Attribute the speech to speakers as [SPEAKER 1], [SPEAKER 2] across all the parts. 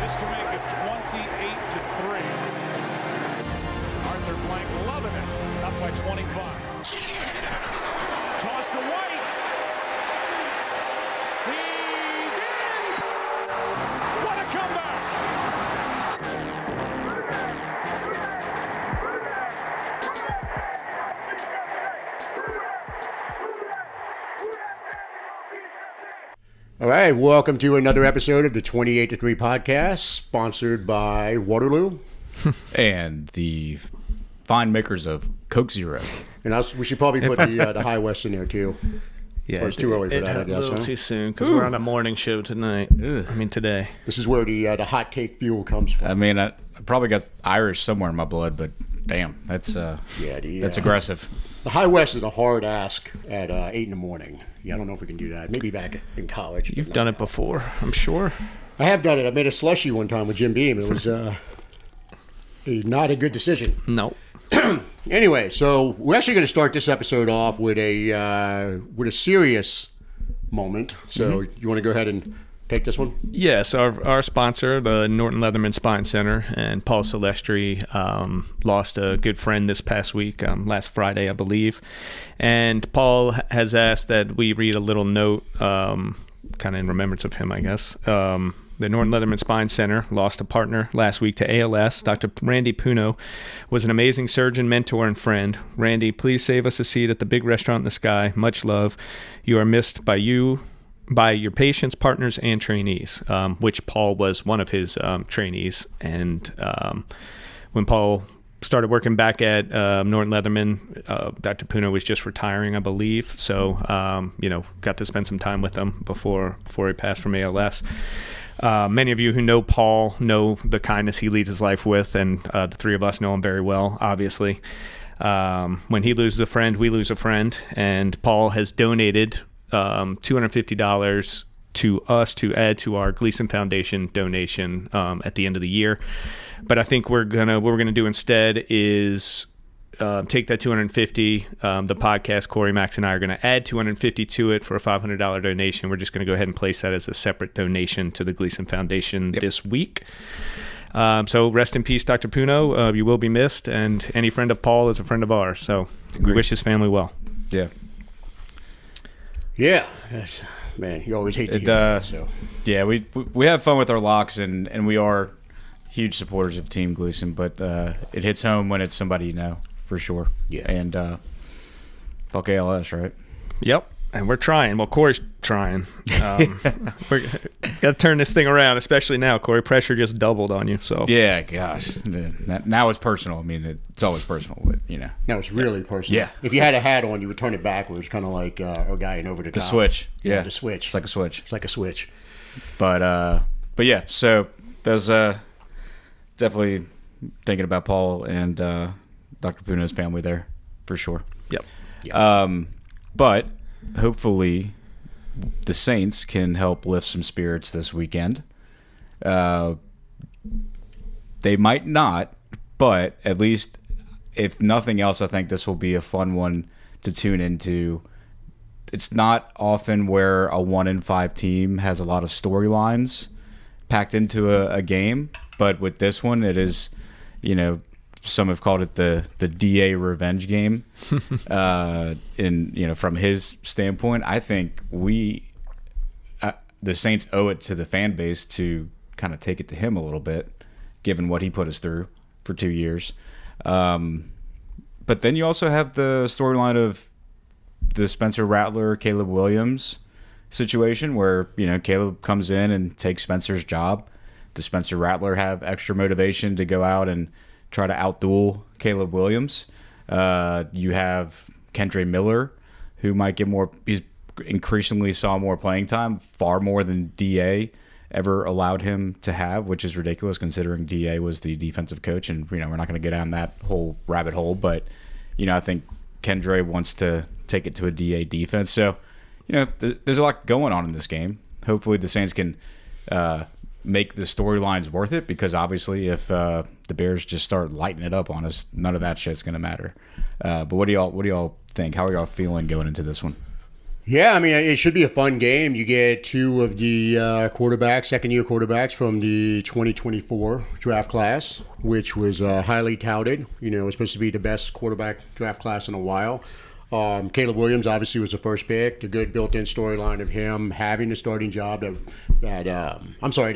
[SPEAKER 1] Just to make it 28-3. Arthur Blank loving it. Up by 25. Toss to White. He's in! What a comeback!
[SPEAKER 2] All right, welcome to another episode of the 28-3 podcast, sponsored by Waterloo.
[SPEAKER 3] And the fine makers of Coke Zero.
[SPEAKER 2] And we should probably put the High West in there, too.
[SPEAKER 4] Yeah,
[SPEAKER 2] or it's too early for that, I guess.
[SPEAKER 4] A little too soon, because we're on a morning show tonight. Today.
[SPEAKER 2] This is where the hot take fuel comes from.
[SPEAKER 3] I mean, I probably got Irish somewhere in my blood, but damn, that's that's aggressive.
[SPEAKER 2] The High West is a hard ask at 8 in the morning. Yeah, I don't know if we can do that. Maybe back in college.
[SPEAKER 4] You've done it before, I'm sure.
[SPEAKER 2] I have done it. I made a slushie one time with Jim Beam. It was not a good decision.
[SPEAKER 4] No.
[SPEAKER 2] Anyway, so we're actually going to start this episode off with a serious moment. So you want to go ahead and take this one?
[SPEAKER 4] Yes, our sponsor, the Norton Leatherman Spine Center, and Paul Silvestri lost a good friend this past week, last Friday, I believe. And Paul has asked that we read a little note, kind of in remembrance of him, I guess. The Norton Leatherman Spine Center lost a partner last week to ALS. Dr. Randy Puno was an amazing surgeon, mentor, and friend. Randy, please save us a seat at the big restaurant in the sky. Much love. You are missed by your patients, partners, and trainees, which Paul was one of his trainees. And when Paul started working back at Norton Leatherman, Dr. Puno was just retiring, I believe. So, got to spend some time with him before he passed from ALS. Many of you who know Paul know the kindness he leads his life with, and the three of us know him very well, obviously. When he loses a friend, we lose a friend, and Paul has donated $250 to us to add to our Gleason Foundation donation at the end of the year. But I think what we're gonna do instead is take that $250. The podcast, Corey, Max, and I are going to add $250 to it for a $500 donation. We're just going to go ahead and place that as a separate donation to the Gleason Foundation this week. So rest in peace, Dr. Puno. You will be missed, and any friend of Paul is a friend of ours. So we wish his family well.
[SPEAKER 3] Yeah.
[SPEAKER 2] Yeah. Man, you always hate to hear that. So.
[SPEAKER 3] Yeah, we have fun with our locks, and we are huge supporters of Team Gleason, but it hits home when it's somebody you know. For sure.
[SPEAKER 2] Yeah.
[SPEAKER 3] And fuck ALS, right?
[SPEAKER 4] Yep. And we're trying. Well, Corey's trying. We're got to turn this thing around, especially now. Corey, pressure just doubled on you. So
[SPEAKER 3] yeah, gosh. Now it's personal. I mean, it's always personal, but you know.
[SPEAKER 2] Now it's really personal.
[SPEAKER 3] Yeah.
[SPEAKER 2] If you had a hat on, you would turn it backwards, kind of like a guy in Over the Top.
[SPEAKER 3] The switch. Yeah.
[SPEAKER 2] The switch.
[SPEAKER 3] It's like a switch.
[SPEAKER 2] It's like a switch.
[SPEAKER 3] But yeah. So there's definitely thinking about Paul and Dr. Puno's family there, for sure.
[SPEAKER 4] Yep.
[SPEAKER 3] But hopefully the Saints can help lift some spirits this weekend. They might not, but at least, if nothing else, I think this will be a fun one to tune into. It's not often where a 1-5 team has a lot of storylines packed into a game, but with this one, it is, some have called it the DA revenge game. From his standpoint, I think the Saints owe it to the fan base to kind of take it to him a little bit, given what he put us through for 2 years. But then you also have the storyline of the Spencer Rattler, Caleb Williams situation, where Caleb comes in and takes Spencer's job. Does Spencer Rattler have extra motivation to go out and try to outduel Caleb Williams? You have Kendre Miller, who might get more. He's increasingly saw more playing time, far more than DA ever allowed him to have, which is ridiculous considering DA was the defensive coach. And we're not going to get down that whole rabbit hole, but I think Kendre wants to take it to a DA defense. So there's a lot going on in this game. Hopefully the Saints can make the storylines worth it, because obviously if the Bears just start lighting it up on us, none of that shit's going to matter. But what do y'all think? How are y'all feeling going into this one?
[SPEAKER 2] Yeah, I mean, it should be a fun game. You get two of the second-year quarterbacks from the 2024 draft class, which was highly touted. You know, it was supposed to be the best quarterback draft class in a while. Caleb Williams obviously was the first pick. The good built-in storyline of him having the starting job that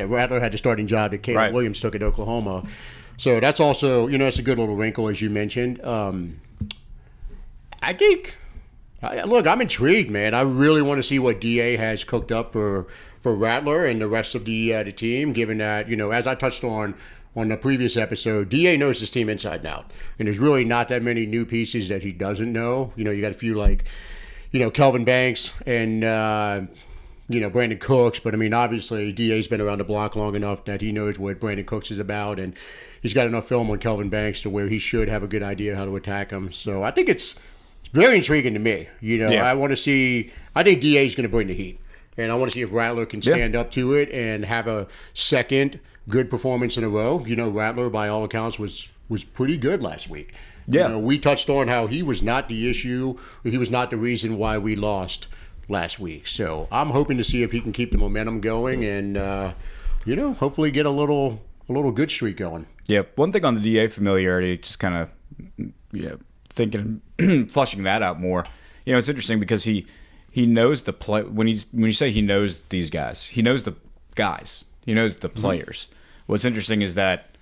[SPEAKER 2] Rattler had the starting job that Caleb Williams took at Oklahoma. So that's also, you know, it's a good little wrinkle, as you mentioned. I think... Look, I'm intrigued, man. I really want to see what DA has cooked up for Rattler and the rest of the team, given that, you know, as I touched on the previous episode, DA knows this team inside and out. And there's really not that many new pieces that he doesn't know. You know, you got a few like, you know, Kelvin Banks and, you know, Brandon Cooks. But, I mean, obviously, DA's been around the block long enough that he knows what Brandon Cooks is about. And he's got enough film on Kelvin Banks to where he should have a good idea how to attack him. So I think it's very intriguing to me. You know, I want to see. I think DA is going to bring the heat, and I want to see if Rattler can stand up to it and have a second good performance in a row. You know, Rattler, by all accounts, was pretty good last week. Yeah, you know, we touched on how he was not the issue. He was not the reason why we lost last week. So I'm hoping to see if he can keep the momentum going and you know, hopefully get a little good streak going.
[SPEAKER 3] Yeah. One thing on the DA familiarity, just kind of, you know, thinking flushing that out more. You know, it's interesting because he knows the play. When you say he knows these guys, he knows the guys. He knows the players. What's interesting is that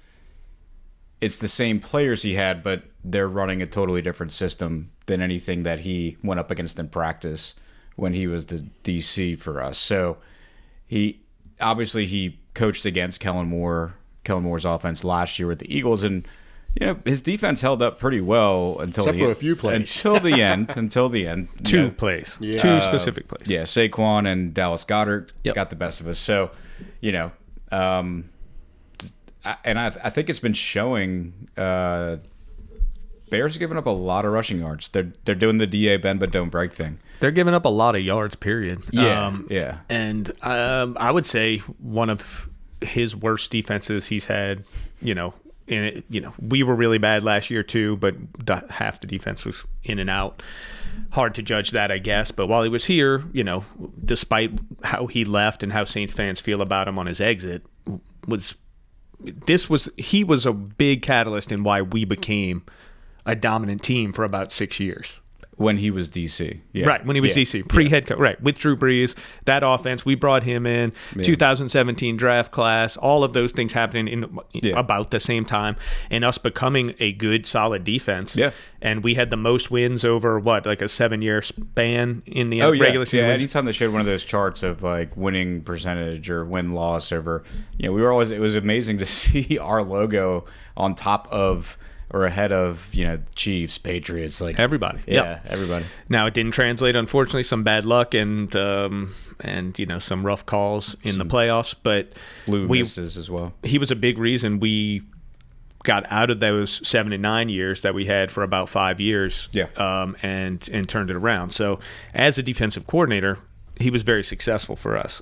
[SPEAKER 3] it's the same players he had, but they're running a totally different system than anything that he went up against in practice when he was the DC for us. So he coached against Kellen Moore's offense last year with the Eagles, and you know, his defense held up pretty well until
[SPEAKER 2] Except for a few plays.
[SPEAKER 3] Until the end.
[SPEAKER 4] Two plays. Yeah. Two specific plays.
[SPEAKER 3] Yeah, Saquon and Dallas Goedert got the best of us. So, you know, and I think it's been showing Bears are giving up a lot of rushing yards. They're doing the DA bend but don't break thing.
[SPEAKER 4] They're giving up a lot of yards, period.
[SPEAKER 3] Yeah.
[SPEAKER 4] And I would say one of his worst defenses he's had, you know, we were really bad last year too, but half the defense was in and out. Hard to judge that, I guess. But while he was here, you know, despite how he left and how Saints fans feel about him on his exit, he was a big catalyst in why we became a dominant team for about 6 years.
[SPEAKER 3] When he was DC. Yeah.
[SPEAKER 4] Right, when he was DC. Pre-head coach. Right, with Drew Brees, that offense, we brought him in, 2017 draft class, all of those things happening in about the same time, and us becoming a good, solid defense. Yeah. And we had the most wins over, like a 7-year span in the regular season.
[SPEAKER 3] Yeah, anytime they showed one of those charts of, like, winning percentage or win-loss over, you know, it was amazing to see our logo on top of or ahead of, you know, Chiefs, Patriots, like
[SPEAKER 4] everybody.
[SPEAKER 3] Yeah, everybody.
[SPEAKER 4] Now it didn't translate, unfortunately, some bad luck and you know, some rough calls in the playoffs, but
[SPEAKER 3] misses as well.
[SPEAKER 4] He was a big reason we got out of those 7 and 9 years that we had for about 5 years. And turned it around. So as a defensive coordinator, he was very successful for us.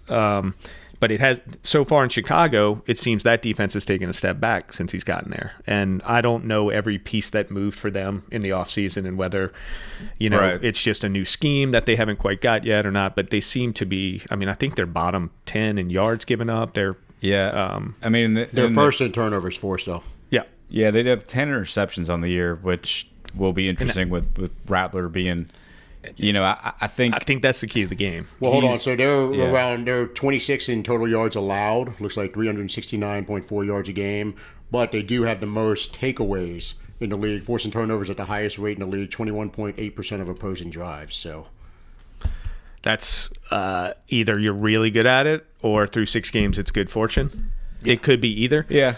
[SPEAKER 4] But it has so far in Chicago, it seems that defense has taken a step back since he's gotten there. And I don't know every piece that moved for them in the offseason and whether, you know, it's just a new scheme that they haven't quite got yet or not. But they seem to be, I mean, I think they're bottom 10 in yards given up. They're
[SPEAKER 3] I mean,
[SPEAKER 2] they're first in turnovers forced, though.
[SPEAKER 3] Yeah, they'd have 10 interceptions on the year, which will be interesting with Rattler being. You know, I think
[SPEAKER 4] that's the key to the game.
[SPEAKER 2] Well, hold on. So they're 26 in total yards allowed. Looks like 369.4 yards a game. But they do have the most takeaways in the league, forcing turnovers at the highest rate in the league, 21.8% of opposing drives. So
[SPEAKER 4] that's either you're really good at it, or through 6 games it's good fortune. It could be either.
[SPEAKER 3] Yeah.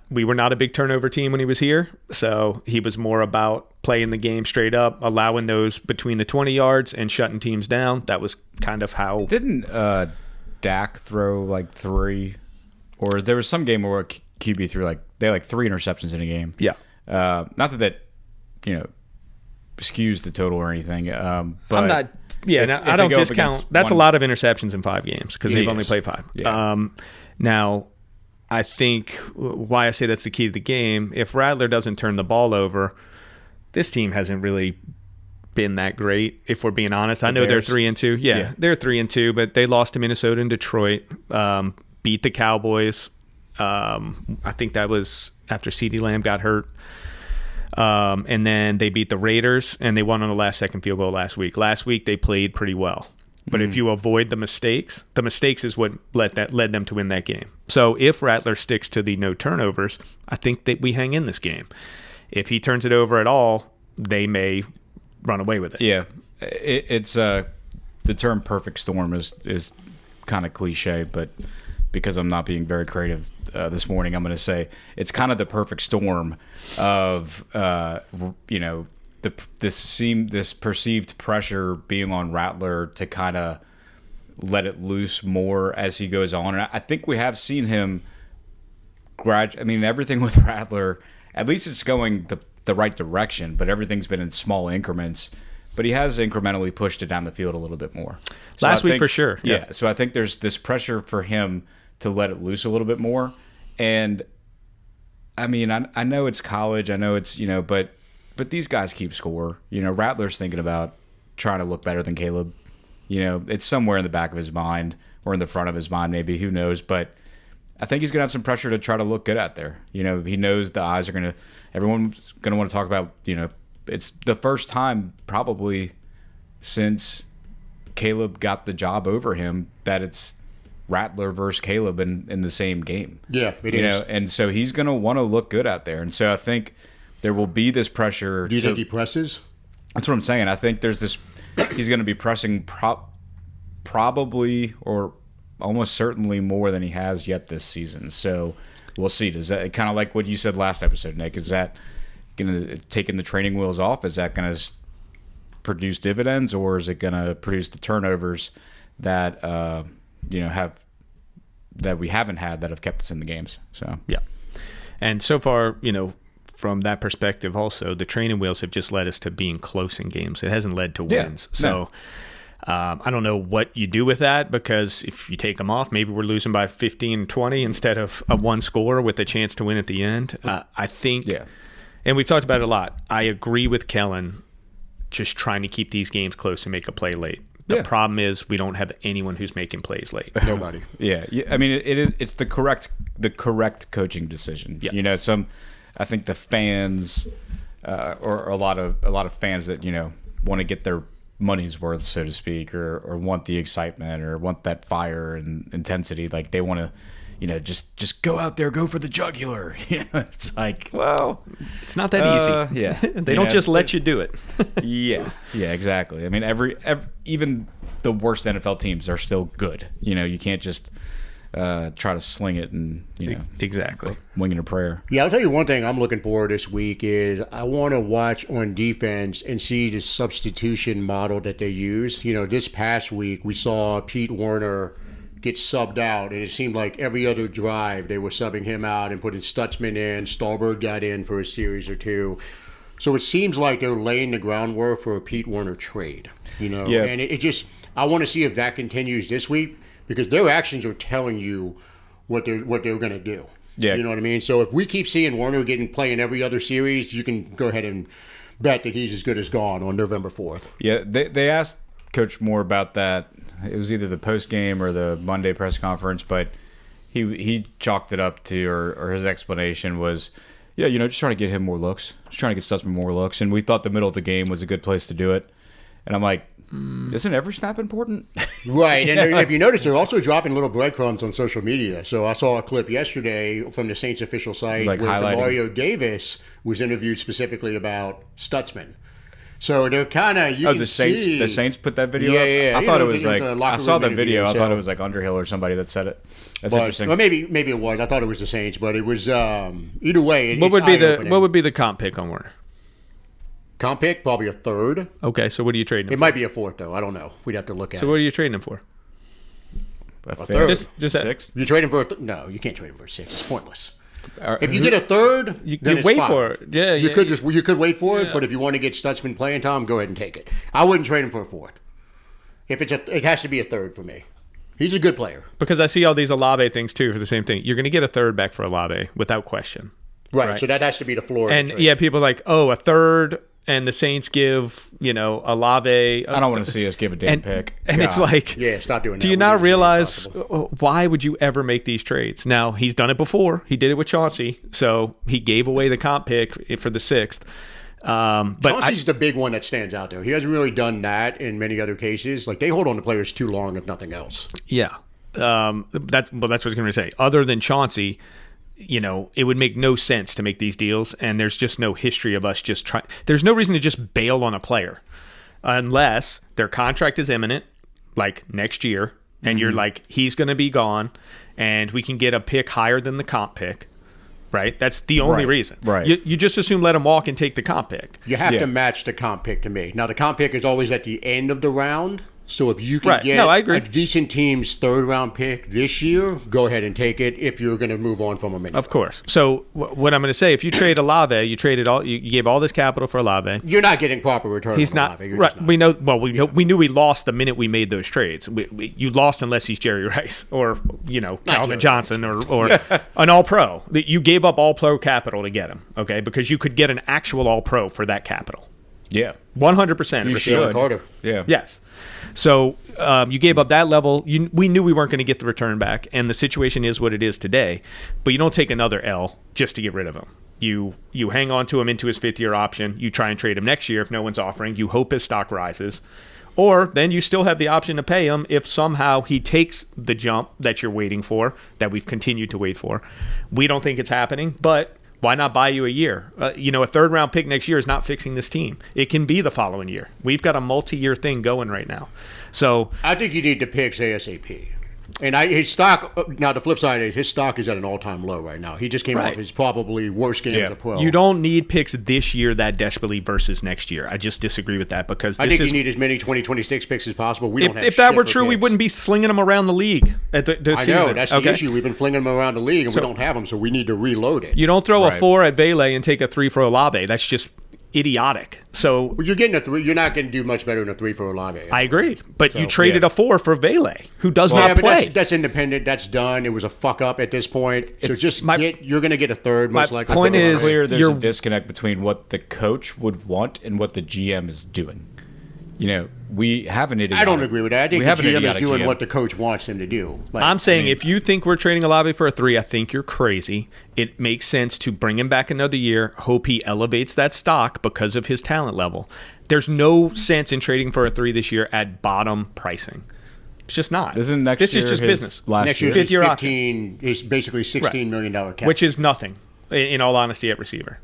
[SPEAKER 4] We were not a big turnover team when he was here, so he was more about playing the game straight up, allowing those between the 20 yards and shutting teams down. That was kind of how.
[SPEAKER 3] Didn't Dak throw like 3, or there was some game where QB threw they had 3 interceptions in a game.
[SPEAKER 4] Yeah.
[SPEAKER 3] Not that you know skews the total or anything. But
[SPEAKER 4] I'm not. Yeah, I don't discount. That's a lot of interceptions in 5 games because they've only played 5.
[SPEAKER 3] Yeah.
[SPEAKER 4] Now, I think why I say that's the key to the game, if Rattler doesn't turn the ball over, this team hasn't really been that great, if we're being honest. I know they're
[SPEAKER 3] Bears?
[SPEAKER 4] 3-2. Yeah, they're 3-2, but they lost to Minnesota and Detroit, beat the Cowboys. I think that was after CeeDee Lamb got hurt. And then they beat the Raiders, and they won on the last second field goal last week. Last week they played pretty well. But if you avoid the mistakes is what led them to win that game. So if Rattler sticks to the no turnovers, I think that we hang in this game. If he turns it over at all, they may run away with it.
[SPEAKER 3] Yeah, it's the term "perfect storm" is kind of cliche, but because I'm not being very creative this morning, I'm going to say it's kind of the perfect storm of this perceived pressure being on Rattler to kind of let it loose more as he goes on, and I think we have seen him everything with Rattler, at least it's going the right direction, but everything's been in small increments. But he has incrementally pushed it down the field a little bit more. So
[SPEAKER 4] Last week for sure.
[SPEAKER 3] Yeah. So I think there's this pressure for him to let it loose a little bit more. And I mean, I know it's college. I know it's, but these guys keep score. Rattler's thinking about trying to look better than Caleb. It's somewhere in the back of his mind or in the front of his mind, maybe. Who knows? But I think he's going to have some pressure to try to look good out there. He knows the eyes are everyone's going to want to talk about, it's the first time probably since Caleb got the job over him that it's Rattler versus Caleb in the same game.
[SPEAKER 2] Yeah, it is.
[SPEAKER 3] And so he's going to want to look good out there. And so I think there will be this pressure.
[SPEAKER 2] Do you think he presses?
[SPEAKER 3] That's what I'm saying. I think there's this. He's going to be pressing probably or almost certainly more than he has yet this season. So we'll see. Does that kind of like what you said last episode, Nick? Is that going to taking the training wheels off? Is that going to produce dividends, or is it going to produce the turnovers that that we haven't had that have kept us in the games? So
[SPEAKER 4] yeah, and so far, from that perspective, also the training wheels have just led us to being close in games. It hasn't led to wins. So.
[SPEAKER 3] No.
[SPEAKER 4] I don't know what you do with that, because if you take them off, maybe we're losing by 15-20 instead of a one score with a chance to win at the end. I think, and we've talked about it a lot, I agree with Kellen just trying to keep these games close and make a play late. The problem is we don't have anyone who's making plays late.
[SPEAKER 2] Nobody.
[SPEAKER 3] Yeah. I mean, it's the correct coaching decision.
[SPEAKER 4] Yeah.
[SPEAKER 3] I think the fans or a lot of fans that want to get their money's worth, so to speak, or want the excitement or want that fire and intensity. Like they want to, just go out there, go for the jugular. It's like, well,
[SPEAKER 4] it's not that easy.
[SPEAKER 3] Yeah,
[SPEAKER 4] they don't just let you do it.
[SPEAKER 3] yeah, exactly. I mean, every even the worst NFL teams are still good. You can't just try to sling it and
[SPEAKER 4] exactly
[SPEAKER 3] winging a prayer.
[SPEAKER 2] Yeah, I'll tell you one thing I'm looking forward this week is I want to watch on defense and see the substitution model that they use. This past week we saw Pete Werner get subbed out, and it seemed like every other drive they were subbing him out and putting Stutzman in. Stallberg got in for a series or two. So it seems like they're laying the groundwork for a Pete Werner trade.
[SPEAKER 3] Yeah.
[SPEAKER 2] And it just, I want to see if that continues this week, because their actions are telling you what they're going to do.
[SPEAKER 3] Yeah.
[SPEAKER 2] You know what I mean? So if we keep seeing Werner playing every other series, you can go ahead and bet that he's as good as gone on November 4th.
[SPEAKER 3] Yeah, they asked Coach Moore about that. It was either the post game or the Monday press conference, but he chalked it up to, or his explanation was, just trying to get him more looks, just trying to get Stutzman more looks, and we thought the middle of the game was a good place to do it. And I'm like, isn't every snap important?
[SPEAKER 2] Right, and if you notice, they're also dropping little breadcrumbs on social media. So I saw a clip yesterday from the Saints official site where Mario Davis was interviewed specifically about Stutzman. So they're kind of
[SPEAKER 3] the Saints put that video up?
[SPEAKER 2] Yeah.
[SPEAKER 3] I thought it was like, I saw the video. I thought it was like Underhill or somebody that said it. That's interesting.
[SPEAKER 2] Well, maybe it was. I thought it was the Saints, but it was either way.
[SPEAKER 4] What would be the comp pick on Werner?
[SPEAKER 2] Comp pick, probably a third.
[SPEAKER 4] Okay, so what are you trading him
[SPEAKER 2] It might be a fourth, though. I don't know. We'd have to look at it.
[SPEAKER 4] So what are you trading him for?
[SPEAKER 3] A
[SPEAKER 2] third.
[SPEAKER 4] Just
[SPEAKER 3] sixth?
[SPEAKER 2] You trade him for no, you can't trade him for a sixth. It's pointless. If you get a third,
[SPEAKER 4] you
[SPEAKER 2] then it's
[SPEAKER 4] wait
[SPEAKER 2] fine.
[SPEAKER 4] for it. Yeah,
[SPEAKER 2] you could wait for it, but if you want to get Stutzman playing time, go ahead and take it. I wouldn't trade him for a fourth. If it has to be a third for me. He's a good player.
[SPEAKER 4] Because I see all these Olave things too for the same thing. You're going to get a third back for Olave without question.
[SPEAKER 2] Right. So that has to be the floor.
[SPEAKER 4] And yeah, people are like, oh, a third and the Saints give, Olave.
[SPEAKER 3] I don't want to see us give a damn pick.
[SPEAKER 4] And it's
[SPEAKER 3] God.
[SPEAKER 4] like,
[SPEAKER 2] Yeah, stop doing that.
[SPEAKER 4] do you not realize why would you ever make these trades? Now, he's done it before. He did it with Chauncey, so he gave away the comp pick for the 6th. But
[SPEAKER 2] Chauncey's the big one that stands out there. He hasn't really done that in many other cases. Like, they hold on to players too long, if nothing else.
[SPEAKER 4] Yeah. That's what I was going to say. Other than Chauncey, it would make no sense to make these deals, and there's just no history of us just trying. There's no reason to just bail on a player unless their contract is imminent, like next year, and you're like, he's going to be gone, and we can get a pick higher than the comp pick. Right? That's the only reason.
[SPEAKER 3] Right.
[SPEAKER 4] You just assume let him walk and take the comp pick.
[SPEAKER 2] You have to match the comp pick to me. Now, the comp pick is always at the end of the round. So if you can get a decent team's 3rd-round pick this year, go ahead and take it if you're going to move on from him anyway.
[SPEAKER 4] Of course. So what I'm going to say, if you trade Olave, you gave all this capital for Olave.
[SPEAKER 2] You're not getting proper return.
[SPEAKER 4] He's
[SPEAKER 2] on
[SPEAKER 4] not
[SPEAKER 2] Olave. You're
[SPEAKER 4] right.
[SPEAKER 2] just not.
[SPEAKER 4] We know. Well, we knew we lost the minute we made those trades. You lost unless he's Jerry Rice or Calvin Johnson or an All-Pro. You gave up All-Pro capital to get him. Okay, because you could get an actual All-Pro for that capital.
[SPEAKER 3] Yeah.
[SPEAKER 4] 100%.
[SPEAKER 3] You should.
[SPEAKER 2] Carter.
[SPEAKER 3] Yeah.
[SPEAKER 4] Yes. So you gave up that level. We knew we weren't going to get the return back, and the situation is what it is today. But you don't take another L just to get rid of him. You hang on to him into his 5th-year option. You try and trade him next year if no one's offering. You hope his stock rises. Or then you still have the option to pay him if somehow he takes the jump that you're waiting for, that we've continued to wait for. We don't think it's happening, but why not buy you a year? A 3rd-round pick next year is not fixing this team. It can be the following year. We've got a multi-year thing going right now. So
[SPEAKER 2] I think you need the picks ASAP. And his stock, now the flip side is his stock is at an all-time low right now. He just came off his probably worst game as a pro.
[SPEAKER 4] You don't need picks this year that desperately versus next year. I just disagree with that because
[SPEAKER 2] I think you need as many 2026 picks as possible. We don't have
[SPEAKER 4] if that
[SPEAKER 2] shit
[SPEAKER 4] were
[SPEAKER 2] for
[SPEAKER 4] true, we
[SPEAKER 2] picks.
[SPEAKER 4] wouldn't be slinging them around the league at the
[SPEAKER 2] I
[SPEAKER 4] season.
[SPEAKER 2] know, that's the issue. We've been flinging them around the league, and we don't have them, so we need to reload it.
[SPEAKER 4] You don't throw a 4 at Vele and take a 3 for Olave. That's just idiotic. So
[SPEAKER 2] Well, you're getting a 3. You're not going to do much better than a 3 for Olave.
[SPEAKER 4] I agree, but you traded a 4 for Vele, who does
[SPEAKER 2] yeah,
[SPEAKER 4] not
[SPEAKER 2] but
[SPEAKER 4] play.
[SPEAKER 2] that's independent. That's done. It was a fuck up at this point. So you're going to get a 3rd most likely.
[SPEAKER 4] Point
[SPEAKER 3] It's
[SPEAKER 4] is,
[SPEAKER 3] clear there's a disconnect between what the coach would want and what the GM is doing. We have an idiotic.
[SPEAKER 2] I don't agree with that. I think
[SPEAKER 3] we
[SPEAKER 2] the
[SPEAKER 3] have an
[SPEAKER 2] GM is
[SPEAKER 3] idiotic
[SPEAKER 2] doing
[SPEAKER 3] GM.
[SPEAKER 2] what the coach wants him to do.
[SPEAKER 4] I'm saying if you think we're trading Olave for a 3, I think you're crazy. It makes sense to bring him back another year, hope he elevates that stock because of his talent level. There's no sense in trading for a 3 this year at bottom pricing. It's just not.
[SPEAKER 3] This is
[SPEAKER 4] This is just business.
[SPEAKER 2] Next year's
[SPEAKER 4] 5th-year
[SPEAKER 2] 15 is basically $16 million cap.
[SPEAKER 4] Which is nothing, in all honesty, at receiver.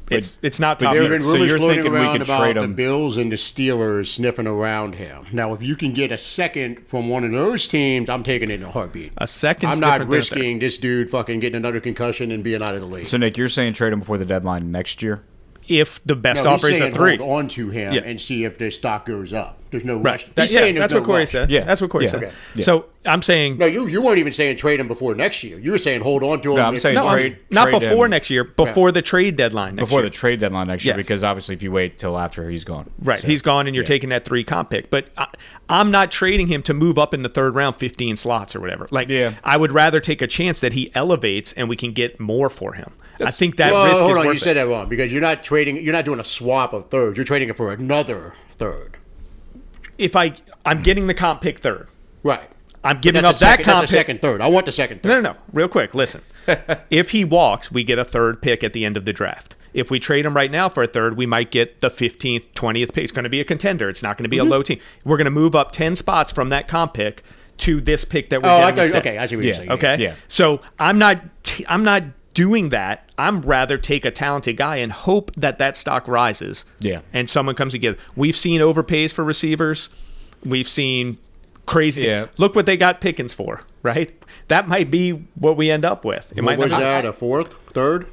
[SPEAKER 4] It's not top
[SPEAKER 2] There have
[SPEAKER 4] tier.
[SPEAKER 2] been
[SPEAKER 3] So
[SPEAKER 2] rumors
[SPEAKER 3] you're
[SPEAKER 2] floating
[SPEAKER 3] thinking we
[SPEAKER 2] around
[SPEAKER 3] can
[SPEAKER 2] about
[SPEAKER 3] trade
[SPEAKER 2] the
[SPEAKER 3] him.
[SPEAKER 2] Bills and the Steelers sniffing around him. Now, if you can get a second from one of those teams, I'm taking it in a heartbeat.
[SPEAKER 4] A second's
[SPEAKER 2] I'm not
[SPEAKER 4] different than a
[SPEAKER 2] risking this dude fucking getting another concussion and being out of the league.
[SPEAKER 3] So, Nick, you're saying trade him before the deadline next year?
[SPEAKER 4] If the best
[SPEAKER 2] No,
[SPEAKER 4] offer
[SPEAKER 2] he's
[SPEAKER 4] is a
[SPEAKER 2] saying
[SPEAKER 4] 3.
[SPEAKER 2] hold on to him and see if their stock goes up. There's no rush.
[SPEAKER 4] Right.
[SPEAKER 2] He's saying
[SPEAKER 4] That's
[SPEAKER 2] there's
[SPEAKER 4] what
[SPEAKER 2] no
[SPEAKER 4] Corey
[SPEAKER 2] rush.
[SPEAKER 4] said.
[SPEAKER 3] Yeah.
[SPEAKER 4] That's what Corey
[SPEAKER 3] Yeah.
[SPEAKER 4] said.
[SPEAKER 2] Okay.
[SPEAKER 3] Yeah.
[SPEAKER 4] So I'm saying
[SPEAKER 2] No, you weren't even saying trade him before next year. You were saying hold on to him.
[SPEAKER 3] No, I'm
[SPEAKER 2] if
[SPEAKER 3] saying
[SPEAKER 2] you
[SPEAKER 4] no,
[SPEAKER 2] want
[SPEAKER 3] trade-
[SPEAKER 2] him.
[SPEAKER 4] not
[SPEAKER 3] trade
[SPEAKER 4] before
[SPEAKER 3] him.
[SPEAKER 4] next year, before the trade deadline next
[SPEAKER 3] Before
[SPEAKER 4] year.
[SPEAKER 3] the trade deadline next year,
[SPEAKER 4] Yes.
[SPEAKER 3] because obviously if you wait till after he's gone.
[SPEAKER 4] Right,
[SPEAKER 3] So,
[SPEAKER 4] he's gone, and you're
[SPEAKER 3] yeah.
[SPEAKER 4] taking that 3 comp pick. But I'm not trading him to move up in the 3rd round 15 slots or whatever. I would rather take a chance that he elevates and we can get more for him. I think that
[SPEAKER 2] Well,
[SPEAKER 4] risk
[SPEAKER 2] hold
[SPEAKER 4] is
[SPEAKER 2] on.
[SPEAKER 4] worth
[SPEAKER 2] You said that wrong because you're not trading. You're not doing a swap of thirds. You're trading it for another 3rd.
[SPEAKER 4] If I'm getting the comp pick 3rd.
[SPEAKER 2] Right.
[SPEAKER 4] I'm giving
[SPEAKER 2] That's
[SPEAKER 4] up
[SPEAKER 2] a
[SPEAKER 4] that
[SPEAKER 2] second,
[SPEAKER 4] comp
[SPEAKER 2] that's a
[SPEAKER 4] pick.
[SPEAKER 2] second 3rd. I want the second 3rd.
[SPEAKER 4] No. Real quick, listen. If he walks, we get a 3rd pick at the end of the draft. If we trade him right now for a 3rd, we might get the 15th, 20th pick. It's going to be a contender. It's not going to be a low team. We're going to move up 10 spots from that comp pick to this pick that we're getting instead.
[SPEAKER 2] Okay. I see what you're saying.
[SPEAKER 4] Okay?
[SPEAKER 3] Yeah.
[SPEAKER 4] So I'm not doing that. I'm rather take a talented guy and hope that stock rises.
[SPEAKER 3] Yeah.
[SPEAKER 4] And someone comes together. We've seen overpays for receivers. We've seen crazy.
[SPEAKER 3] Yeah.
[SPEAKER 4] Look what they got Pickens for, right? That might be what we end up with. It
[SPEAKER 2] What
[SPEAKER 4] might
[SPEAKER 2] was
[SPEAKER 4] not.
[SPEAKER 2] that? A 4th, 3rd,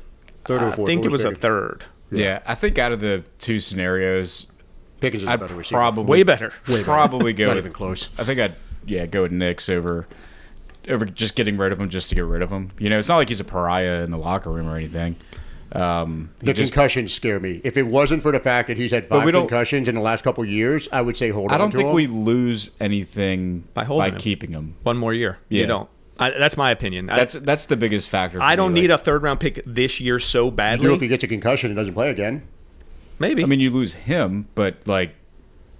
[SPEAKER 2] 3rd or 4th?
[SPEAKER 4] I think
[SPEAKER 2] What
[SPEAKER 4] it was a
[SPEAKER 2] Pickens?
[SPEAKER 4] 3rd.
[SPEAKER 3] Yeah, I think out of the two scenarios,
[SPEAKER 2] Pickens is a
[SPEAKER 3] I'd
[SPEAKER 2] better receiver.
[SPEAKER 3] probably
[SPEAKER 4] Way better.
[SPEAKER 3] Probably go
[SPEAKER 2] Not
[SPEAKER 3] with
[SPEAKER 2] even close.
[SPEAKER 3] I think I'd go with Knicks over just getting rid of him just to get rid of him. It's not like he's a pariah in the locker room or anything.
[SPEAKER 2] The concussions scare me. If it wasn't for the fact that he's had 5 concussions in the last couple of years, I would say hold on
[SPEAKER 3] I don't
[SPEAKER 2] to
[SPEAKER 3] think
[SPEAKER 2] him.
[SPEAKER 3] we lose anything
[SPEAKER 4] By holding him.
[SPEAKER 3] keeping him.
[SPEAKER 4] One more year.
[SPEAKER 3] Yeah.
[SPEAKER 4] You don't. That's my opinion.
[SPEAKER 3] That's the biggest factor.
[SPEAKER 4] I don't need a 3rd round pick this year so
[SPEAKER 2] You
[SPEAKER 4] badly.
[SPEAKER 2] know if he gets a concussion and doesn't play again.
[SPEAKER 4] Maybe.
[SPEAKER 3] I mean, you lose him, but like,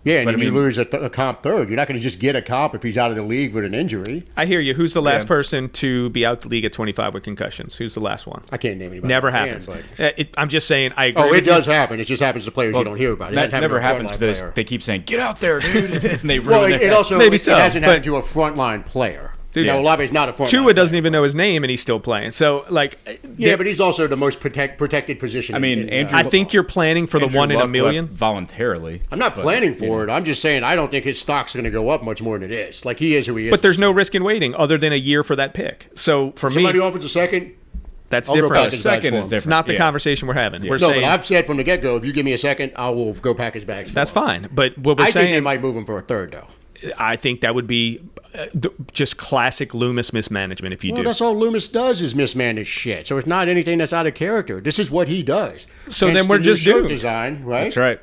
[SPEAKER 2] Yeah, and
[SPEAKER 3] But,
[SPEAKER 2] if
[SPEAKER 3] I
[SPEAKER 2] you
[SPEAKER 3] mean-
[SPEAKER 2] lose a comp third, you're not going to just get a comp if he's out of the league with an injury.
[SPEAKER 4] I hear you. Who's the last
[SPEAKER 3] Yeah.
[SPEAKER 4] person to be out the league at 25 with concussions? Who's the last one?
[SPEAKER 2] I can't name anybody.
[SPEAKER 4] Never
[SPEAKER 2] offhand,
[SPEAKER 4] happens.
[SPEAKER 2] but-
[SPEAKER 4] I'm just saying. I agree.
[SPEAKER 2] Oh,
[SPEAKER 4] with
[SPEAKER 2] it
[SPEAKER 4] you.
[SPEAKER 2] does happen. It just happens to players you don't hear about. It
[SPEAKER 3] that
[SPEAKER 2] doesn't happen
[SPEAKER 3] never
[SPEAKER 2] to a
[SPEAKER 3] happens
[SPEAKER 2] frontline
[SPEAKER 3] because
[SPEAKER 2] player.
[SPEAKER 3] they keep saying, "Get out there, dude!" and they
[SPEAKER 2] Well,
[SPEAKER 3] ruin
[SPEAKER 2] it
[SPEAKER 3] their
[SPEAKER 2] also
[SPEAKER 4] Maybe
[SPEAKER 2] it
[SPEAKER 4] so,
[SPEAKER 2] hasn't happened
[SPEAKER 4] but-
[SPEAKER 2] to a frontline player.
[SPEAKER 4] Dude,
[SPEAKER 2] Now, Olave's not a frontline
[SPEAKER 4] Tua
[SPEAKER 2] player.
[SPEAKER 4] doesn't even know his name, and he's still playing. So, like,
[SPEAKER 2] Yeah, but he's also the most protected position.
[SPEAKER 3] I mean,
[SPEAKER 2] in
[SPEAKER 3] Andrew-
[SPEAKER 4] I think you're planning for the
[SPEAKER 3] Andrew
[SPEAKER 4] one in a
[SPEAKER 3] Luck
[SPEAKER 4] million.
[SPEAKER 3] left voluntarily.
[SPEAKER 2] I'm not planning for it. I'm just saying I don't think his stock's going to go up much more than it is. Like, he is who he is.
[SPEAKER 4] But there's no risk in waiting other than a year for that pick. So for
[SPEAKER 2] Somebody
[SPEAKER 4] me,
[SPEAKER 2] offers a second.
[SPEAKER 4] that's
[SPEAKER 2] I'll go
[SPEAKER 4] different.
[SPEAKER 2] back to
[SPEAKER 3] Second
[SPEAKER 2] bags
[SPEAKER 3] is
[SPEAKER 2] for him.
[SPEAKER 3] different.
[SPEAKER 4] It's not the
[SPEAKER 3] Yeah.
[SPEAKER 4] conversation we're having. We're
[SPEAKER 2] No,
[SPEAKER 4] saying
[SPEAKER 2] but I've said from the get-go, if you give me a second, I will go pack his bags.
[SPEAKER 4] that's
[SPEAKER 2] for him.
[SPEAKER 4] fine. But what we're
[SPEAKER 2] I think they
[SPEAKER 4] saying,
[SPEAKER 2] might move him for a third, though.
[SPEAKER 4] I think that would be just classic Loomis mismanagement if you
[SPEAKER 2] Well,
[SPEAKER 4] do.
[SPEAKER 2] that's all Loomis does is mismanage shit. So it's not anything that's out of character. This is what he does.
[SPEAKER 4] So
[SPEAKER 2] Hence
[SPEAKER 4] then we're
[SPEAKER 2] the new
[SPEAKER 4] just
[SPEAKER 2] shirt
[SPEAKER 4] doomed.
[SPEAKER 2] Design, right?
[SPEAKER 3] That's right.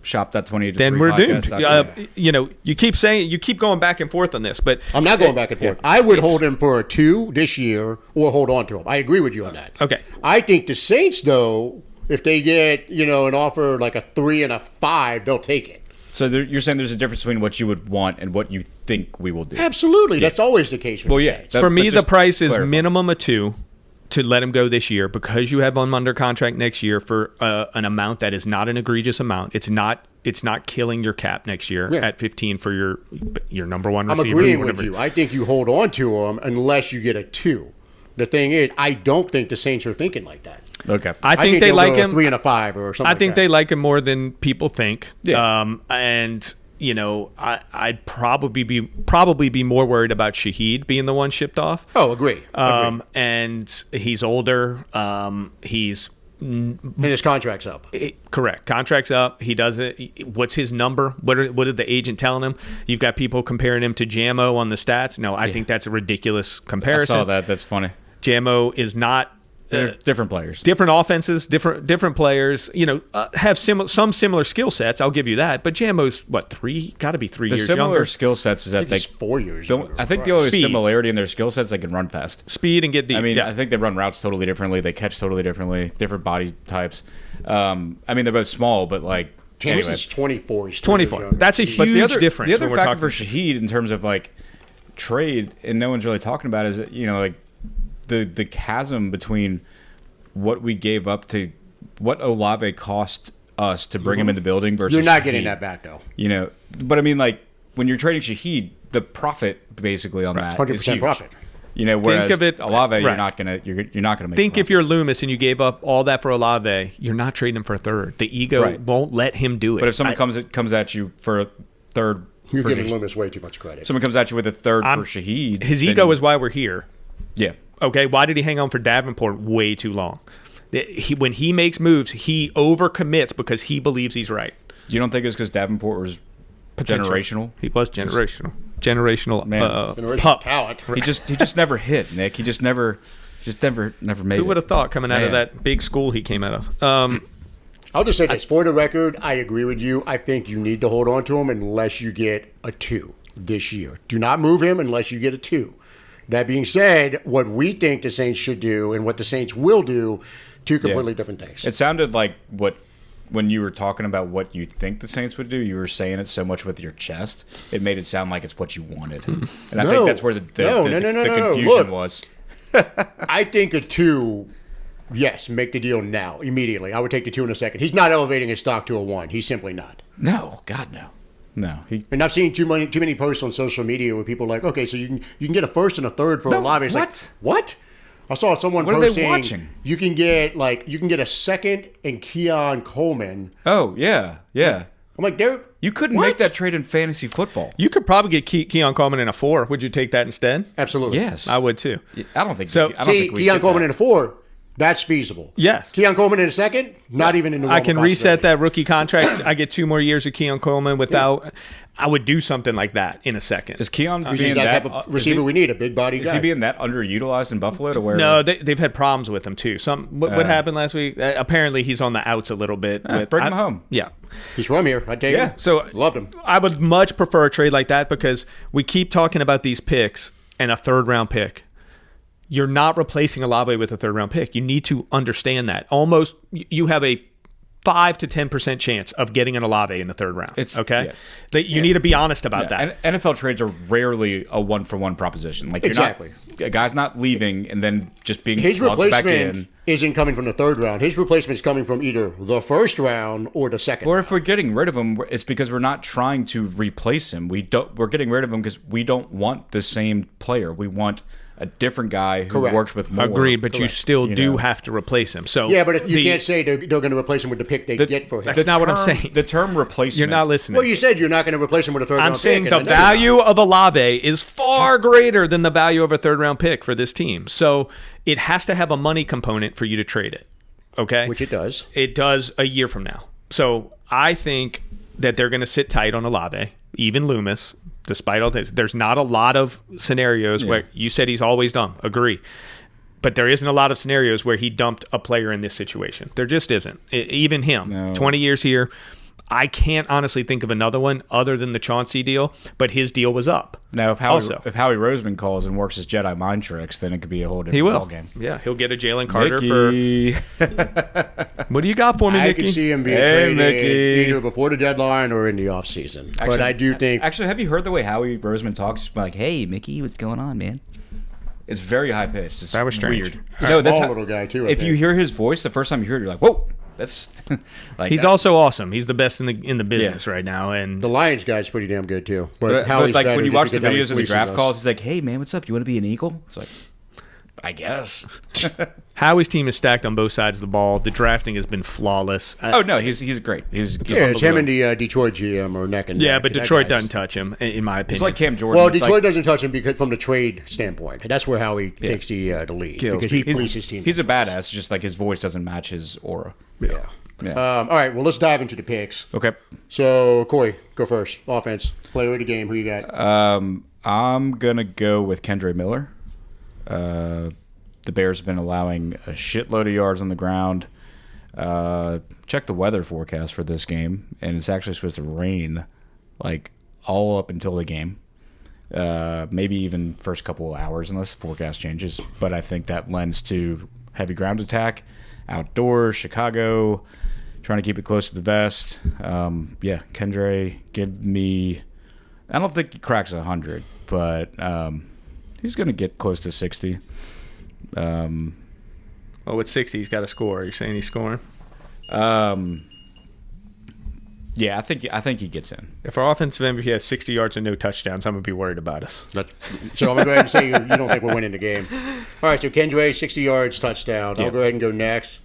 [SPEAKER 3] Shop that 28 to
[SPEAKER 4] Then
[SPEAKER 3] 3
[SPEAKER 4] we're
[SPEAKER 3] podcast.
[SPEAKER 4] doomed. You know, you keep going back and forth on this, but
[SPEAKER 2] I'm not going back and forth. I would hold him for a 2 this year or hold on to him. I agree with you on that.
[SPEAKER 4] Okay.
[SPEAKER 2] I think the Saints, though, if they get, an offer like a 3 and a 5, they'll take it.
[SPEAKER 3] So you're saying there's a difference between what you would want and what you think we will do.
[SPEAKER 2] Absolutely. That's always the case with
[SPEAKER 3] Well,
[SPEAKER 2] the
[SPEAKER 3] yeah.
[SPEAKER 2] Saints.
[SPEAKER 3] That-
[SPEAKER 4] for me,
[SPEAKER 3] but
[SPEAKER 4] the
[SPEAKER 3] just
[SPEAKER 4] price is
[SPEAKER 3] clarify.
[SPEAKER 4] minimum a 2 to let him go this year because you have him under contract next year for an amount that is not an egregious amount. It's not killing your cap next year
[SPEAKER 2] Yeah.
[SPEAKER 4] at 15 for your number one
[SPEAKER 2] I'm
[SPEAKER 4] receiver.
[SPEAKER 2] agreeing with
[SPEAKER 4] whatever.
[SPEAKER 2] you. I think you hold on to him unless you get a 2. The thing is, I don't think the Saints are thinking like that.
[SPEAKER 3] Okay.
[SPEAKER 4] I think they
[SPEAKER 2] they'll
[SPEAKER 4] like
[SPEAKER 2] go a
[SPEAKER 4] him.
[SPEAKER 2] 3 and a 5 or something.
[SPEAKER 4] I think they like him more than people think.
[SPEAKER 3] Yeah.
[SPEAKER 4] And I'd probably be more worried about Shaheed being the one shipped off.
[SPEAKER 2] Oh, agree.
[SPEAKER 4] And he's older. He's
[SPEAKER 2] And his contract's up.
[SPEAKER 4] correct. Contract's up. He doesn't. What's his number? What did the agent telling him? You've got people comparing him to Jammo on the stats. No, I think that's a ridiculous
[SPEAKER 3] I
[SPEAKER 4] comparison.
[SPEAKER 3] saw that. That's funny.
[SPEAKER 4] Jammo is not.
[SPEAKER 3] They're different players.
[SPEAKER 4] Different offenses, different players. Have some similar skill sets. I'll give you that. But Jammo's got to be 3
[SPEAKER 3] The
[SPEAKER 4] years
[SPEAKER 3] similar
[SPEAKER 4] younger.
[SPEAKER 3] skill sets is that they.
[SPEAKER 2] He's 4 years
[SPEAKER 3] don't-
[SPEAKER 2] younger.
[SPEAKER 3] I think the only
[SPEAKER 4] Speed.
[SPEAKER 3] similarity in their skill sets, they can run fast.
[SPEAKER 4] Speed and get deep.
[SPEAKER 3] I mean,
[SPEAKER 4] yeah.
[SPEAKER 3] I think they run routes totally differently. They catch totally differently. Different body types. I mean, they're both small, but like.
[SPEAKER 2] James
[SPEAKER 3] anyway.
[SPEAKER 2] is 24. He's
[SPEAKER 4] 24.
[SPEAKER 2] 2 years younger.
[SPEAKER 4] That's a huge
[SPEAKER 3] But the other
[SPEAKER 4] difference.
[SPEAKER 3] The other
[SPEAKER 4] when we're
[SPEAKER 3] factor
[SPEAKER 4] talking
[SPEAKER 3] for Shaheed in terms of like trade, and no one's really talking about, is like the chasm between what we gave up to what Olave cost us to bring him in the building versus
[SPEAKER 2] You're not getting
[SPEAKER 3] Shaheed.
[SPEAKER 2] that back, though.
[SPEAKER 3] But I mean, like when you're trading Shaheed, the profit basically on that is
[SPEAKER 2] 100%
[SPEAKER 3] huge.
[SPEAKER 2] profit.
[SPEAKER 3] Whereas
[SPEAKER 4] of it-
[SPEAKER 3] Olave, you're
[SPEAKER 4] right.
[SPEAKER 3] not gonna make.
[SPEAKER 4] Think if
[SPEAKER 3] profit.
[SPEAKER 4] you're Loomis and you gave up all that for Olave, you're not trading him for a third. The ego
[SPEAKER 3] Right.
[SPEAKER 4] won't let him do it.
[SPEAKER 3] But if someone comes at you for a third,
[SPEAKER 2] You're
[SPEAKER 3] for
[SPEAKER 2] giving
[SPEAKER 3] Shaheed-
[SPEAKER 2] Loomis way too much credit.
[SPEAKER 3] someone comes at you with a third
[SPEAKER 4] I'm-
[SPEAKER 3] for Shaheed,
[SPEAKER 4] his
[SPEAKER 3] then-
[SPEAKER 4] ego is why we're here.
[SPEAKER 3] yeah.
[SPEAKER 4] Okay, why did he hang on for Davenport way too long? When he makes moves, he overcommits because he believes he's right.
[SPEAKER 3] You don't think it's because Davenport was
[SPEAKER 4] Potential.
[SPEAKER 3] generational?
[SPEAKER 4] He was generational. Generational
[SPEAKER 3] Man.
[SPEAKER 2] Generational
[SPEAKER 4] pup.
[SPEAKER 2] talent.
[SPEAKER 3] He just never hit, Nick. He just never made
[SPEAKER 4] Who
[SPEAKER 3] it.
[SPEAKER 4] would have thought coming out of
[SPEAKER 3] Man.
[SPEAKER 4] that big school he came out of?
[SPEAKER 2] I'll just say this. For the record, I agree with you. I think you need to hold on to him unless you get a 2 this year. Do not move him unless you get a 2. That being said, what we think the Saints should do and what the Saints will do, 2 completely different things.
[SPEAKER 3] It sounded like when you were talking about what you think the Saints would do, you were saying it so much with your chest, it made it sound like it's what you wanted. And I
[SPEAKER 2] No.
[SPEAKER 3] think that's where the
[SPEAKER 2] No.
[SPEAKER 3] confusion
[SPEAKER 2] Look.
[SPEAKER 3] was.
[SPEAKER 2] I think a 2, yes, make the deal now, immediately. I would take the 2 in a second. He's not elevating his stock to a 1. He's simply not.
[SPEAKER 3] No, God, no. No.
[SPEAKER 2] And I've seen too many posts on social media where people are like, okay, so you can get a first and a third for Olave. It's like,
[SPEAKER 3] what?
[SPEAKER 2] what? I saw someone
[SPEAKER 3] What are they
[SPEAKER 2] posting
[SPEAKER 3] watching?
[SPEAKER 2] you can get a second and Keon Coleman.
[SPEAKER 3] Oh, yeah. Yeah.
[SPEAKER 2] I'm like, they're
[SPEAKER 3] You couldn't
[SPEAKER 2] what?
[SPEAKER 3] make that trade in fantasy football.
[SPEAKER 4] You could probably get Keon Coleman in a 4. Would you take that instead?
[SPEAKER 2] Absolutely.
[SPEAKER 3] Yes.
[SPEAKER 4] I would too.
[SPEAKER 3] I don't think
[SPEAKER 4] So-
[SPEAKER 3] I don't
[SPEAKER 2] See,
[SPEAKER 3] think we
[SPEAKER 2] Keon
[SPEAKER 3] did
[SPEAKER 2] Coleman
[SPEAKER 3] that.
[SPEAKER 2] in a 4, that's feasible.
[SPEAKER 4] Yes.
[SPEAKER 2] Keon Coleman in a second, not even in the realm
[SPEAKER 4] I
[SPEAKER 2] of
[SPEAKER 4] can reset
[SPEAKER 2] possibility.
[SPEAKER 4] that rookie contract. I get 2 more years of Keon Coleman without. I would do something like that in a second.
[SPEAKER 3] Is Keon
[SPEAKER 2] He's
[SPEAKER 3] being
[SPEAKER 2] that
[SPEAKER 3] that
[SPEAKER 2] type of receiver we need, a big body
[SPEAKER 3] Is
[SPEAKER 2] guy.
[SPEAKER 3] he being that underutilized in Buffalo to where?
[SPEAKER 4] No, they've had problems with him too. What happened last week? Apparently, he's on the outs a little bit.
[SPEAKER 3] bring him home.
[SPEAKER 4] Yeah.
[SPEAKER 2] He's from here. I'd take him.
[SPEAKER 4] So
[SPEAKER 2] Loved him.
[SPEAKER 4] I would much prefer a trade like that because we keep talking about these picks and a 3rd-round pick. You're not replacing Olave with a 3rd-round pick. You need to understand that. Almost, you have a 5 to 10% chance of getting an Olave in the third round. Okay?
[SPEAKER 3] Yeah.
[SPEAKER 4] You need to be honest about that.
[SPEAKER 3] And NFL trades are rarely a one-for-one proposition. Like
[SPEAKER 2] Exactly.
[SPEAKER 3] A guy's not leaving and then just being
[SPEAKER 2] His
[SPEAKER 3] plugged back
[SPEAKER 2] replacement
[SPEAKER 3] in.
[SPEAKER 2] isn't coming from the third round. His replacement is coming from either the first round or the second.
[SPEAKER 3] Or if we're getting rid of him, it's because we're not trying to replace him. We're getting rid of him because we don't want the same player. We want a different guy who
[SPEAKER 2] Correct.
[SPEAKER 3] works with more.
[SPEAKER 4] Agreed, but you still do
[SPEAKER 3] know.
[SPEAKER 4] have to replace him. So
[SPEAKER 2] Yeah, but you can't say they're going to replace him with the pick they get for him.
[SPEAKER 4] That's not what I'm saying.
[SPEAKER 3] The term replacement.
[SPEAKER 4] You're not listening.
[SPEAKER 2] Well, you said you're not going to replace him with a third round
[SPEAKER 4] I'm
[SPEAKER 2] pick.
[SPEAKER 4] saying the
[SPEAKER 2] and then-
[SPEAKER 4] value of Olave is far greater than the value of a third round pick for this team. So it has to have a money component for you to trade it. Okay?
[SPEAKER 2] Which it does.
[SPEAKER 4] It does a year from now. So I think that they're going to sit tight on Olave, even Loomis, despite all this. There's not a lot of scenarios where you said he's always dumb. Agree. But there isn't a lot of scenarios where he dumped a player in this situation. There just isn't. Even him.
[SPEAKER 3] No.
[SPEAKER 4] 20 years here. I can't honestly think of another one other than the Chauncey deal, but his deal was up.
[SPEAKER 3] Now, if
[SPEAKER 4] Also.
[SPEAKER 3] Howie Roseman calls and works his Jedi mind tricks, then it could be a whole different
[SPEAKER 4] He will.
[SPEAKER 3] ballgame.
[SPEAKER 4] Yeah, he'll get a Jalen Carter
[SPEAKER 3] Mickey.
[SPEAKER 4] for... What do you got for me,
[SPEAKER 2] I
[SPEAKER 4] Mickey?
[SPEAKER 2] can see him being
[SPEAKER 3] Hey,
[SPEAKER 2] traded
[SPEAKER 3] Mickey.
[SPEAKER 2] either before the deadline or in the offseason. But I do think...
[SPEAKER 3] Actually, have you heard the way Howie Roseman talks? Like, hey, Mickey, what's going on, man? It's very high pitched. It's
[SPEAKER 4] That was strange.
[SPEAKER 3] weird.
[SPEAKER 2] Small
[SPEAKER 3] how-
[SPEAKER 2] little guy, too, I
[SPEAKER 3] If you
[SPEAKER 2] think.
[SPEAKER 3] hear his voice, the first time you hear it, you're like, whoa, that's like
[SPEAKER 4] He's
[SPEAKER 3] that.
[SPEAKER 4] also awesome. He's the best in the business right now. And
[SPEAKER 2] The Lions guy's pretty damn good, too. But
[SPEAKER 3] But
[SPEAKER 2] Howie's
[SPEAKER 3] like
[SPEAKER 2] better
[SPEAKER 3] when you
[SPEAKER 2] just
[SPEAKER 3] watch the
[SPEAKER 2] because Howie
[SPEAKER 3] videos of the
[SPEAKER 2] fleeces
[SPEAKER 3] draft
[SPEAKER 2] us.
[SPEAKER 3] calls, he's like, hey, man, what's up? You want to be an Eagle? It's like, I guess.
[SPEAKER 4] Howie's team is stacked on both sides of the ball. The drafting has been flawless.
[SPEAKER 3] Oh, no, he's great. He's
[SPEAKER 2] Yeah, it's him and the Detroit GM are neck and neck.
[SPEAKER 4] Yeah, but
[SPEAKER 2] That
[SPEAKER 4] Detroit
[SPEAKER 2] guy's-
[SPEAKER 4] doesn't touch him, in my opinion.
[SPEAKER 3] It's like Cam Jordan.
[SPEAKER 2] Well,
[SPEAKER 3] It's
[SPEAKER 2] Detroit
[SPEAKER 3] like,
[SPEAKER 2] doesn't touch him because from the trade standpoint. That's where Howie takes the lead.
[SPEAKER 4] Kills
[SPEAKER 2] Because he
[SPEAKER 3] he's-
[SPEAKER 2] fleeces teams.
[SPEAKER 3] He's a badass, just like his voice doesn't match his aura.
[SPEAKER 2] Yeah.
[SPEAKER 3] Yeah.
[SPEAKER 2] All right, well, let's dive into the picks.
[SPEAKER 3] Okay.
[SPEAKER 2] So, Corey, go first. Offense. Player of the game. Who you got?
[SPEAKER 3] I'm going to go with Kendra Miller. The Bears have been allowing a shitload of yards on the ground. Check the weather forecast for this game, and it's actually supposed to rain like all up until the game. Maybe even first couple of hours unless the forecast changes. But I think that lends to heavy ground attack, outdoors, Chicago, trying to keep it close to the vest. Yeah, Kendra, give me... I don't think he cracks 100, but he's going to get close to 60.
[SPEAKER 4] Well, with 60, he's got to score. You're saying he's scoring?
[SPEAKER 3] Yeah, I think he gets in.
[SPEAKER 4] If our offensive MVP has 60 yards and no touchdowns, I'm going to be worried about us.
[SPEAKER 2] So I'm going to go ahead and say you don't think we're winning the game. All right, so Kendra, 60 yards, touchdown. I'll go ahead and go next.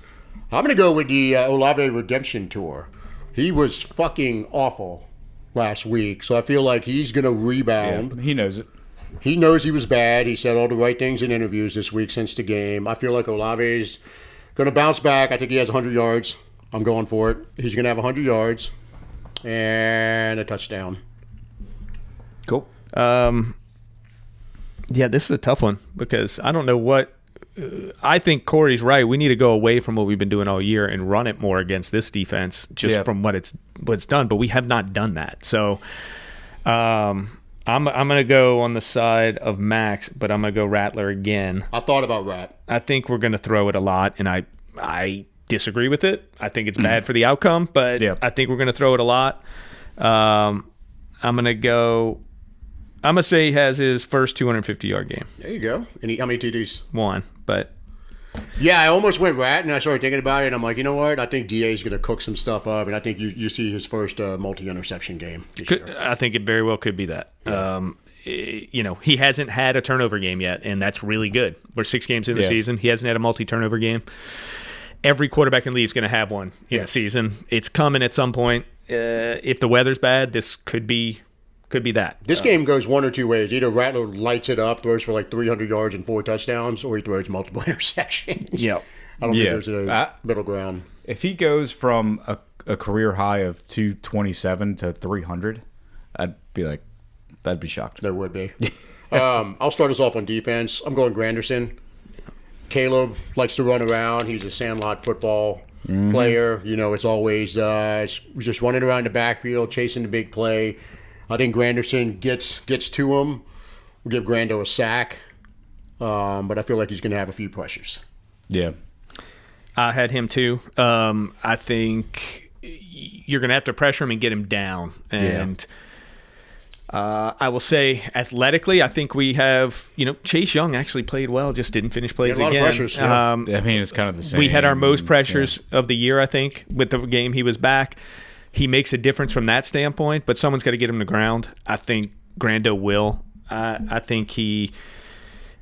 [SPEAKER 2] I'm going to go with the Olave Redemption Tour. He was fucking awful last week, so I feel like he's going to rebound.
[SPEAKER 3] Yeah, he knows it.
[SPEAKER 2] He knows he was bad. He said all the right things in interviews this week since the game. I feel like Olave's going to bounce back. I think he has 100 yards. I'm going for it. He's going to have 100 yards and a touchdown.
[SPEAKER 3] Cool.
[SPEAKER 4] Yeah, this is a tough one because I don't know what I think Corey's right. We need to go away from what we've been doing all year and run it more against this defense just from what it's done, but we have not done that. So I'm going to go on the side of Max, but I'm going to go Rattler again.
[SPEAKER 2] I thought about Rat.
[SPEAKER 4] I think we're going to throw it a lot, and I disagree with it. I think it's bad for the outcome, but I think we're going to throw it a lot. I'm going to say he has his first 250-yard game.
[SPEAKER 2] There you go. And how many TDs?
[SPEAKER 4] One, but
[SPEAKER 2] Yeah, I almost went Rat, and I started thinking about it, and I'm like, you know what? I think DA's going to cook some stuff up, and I think you see his first multi-interception game this year.
[SPEAKER 4] I think it very well could be that. He hasn't had a turnover game yet, and that's really good. We're 6 games in the season. He hasn't had a multi-turnover game. Every quarterback in the league is going to have one in the season. It's coming at some point. If the weather's bad, this could be that.
[SPEAKER 2] This game goes one or two ways. Either Rattler lights it up, throws for like 300 yards and 4 touchdowns, or he throws multiple interceptions.
[SPEAKER 4] Yeah.
[SPEAKER 2] I don't think there's a middle ground.
[SPEAKER 3] If he goes from a career high of 227 to 300, I'd be shocked.
[SPEAKER 2] There would be. I'll start us off on defense. I'm going Granderson. Caleb likes to run around. He's a sandlot football player. You know, it's always just running around the backfield, chasing the big play. I think Granderson gets to him. We'll give Grando a sack. But I feel like he's going to have a few pressures.
[SPEAKER 3] Yeah.
[SPEAKER 4] I had him too. I think you're going to have to pressure him and get him down. And I will say, athletically, I think we have, Chase Young actually played well, just didn't finish plays
[SPEAKER 2] a lot
[SPEAKER 4] again.
[SPEAKER 2] of pressures, yeah.
[SPEAKER 3] I mean, it's kind of the same.
[SPEAKER 4] We had our most pressures of the year, I think, with the game he was back. He makes a difference from that standpoint, but someone's got to get him to ground. I think Grando will. I think he's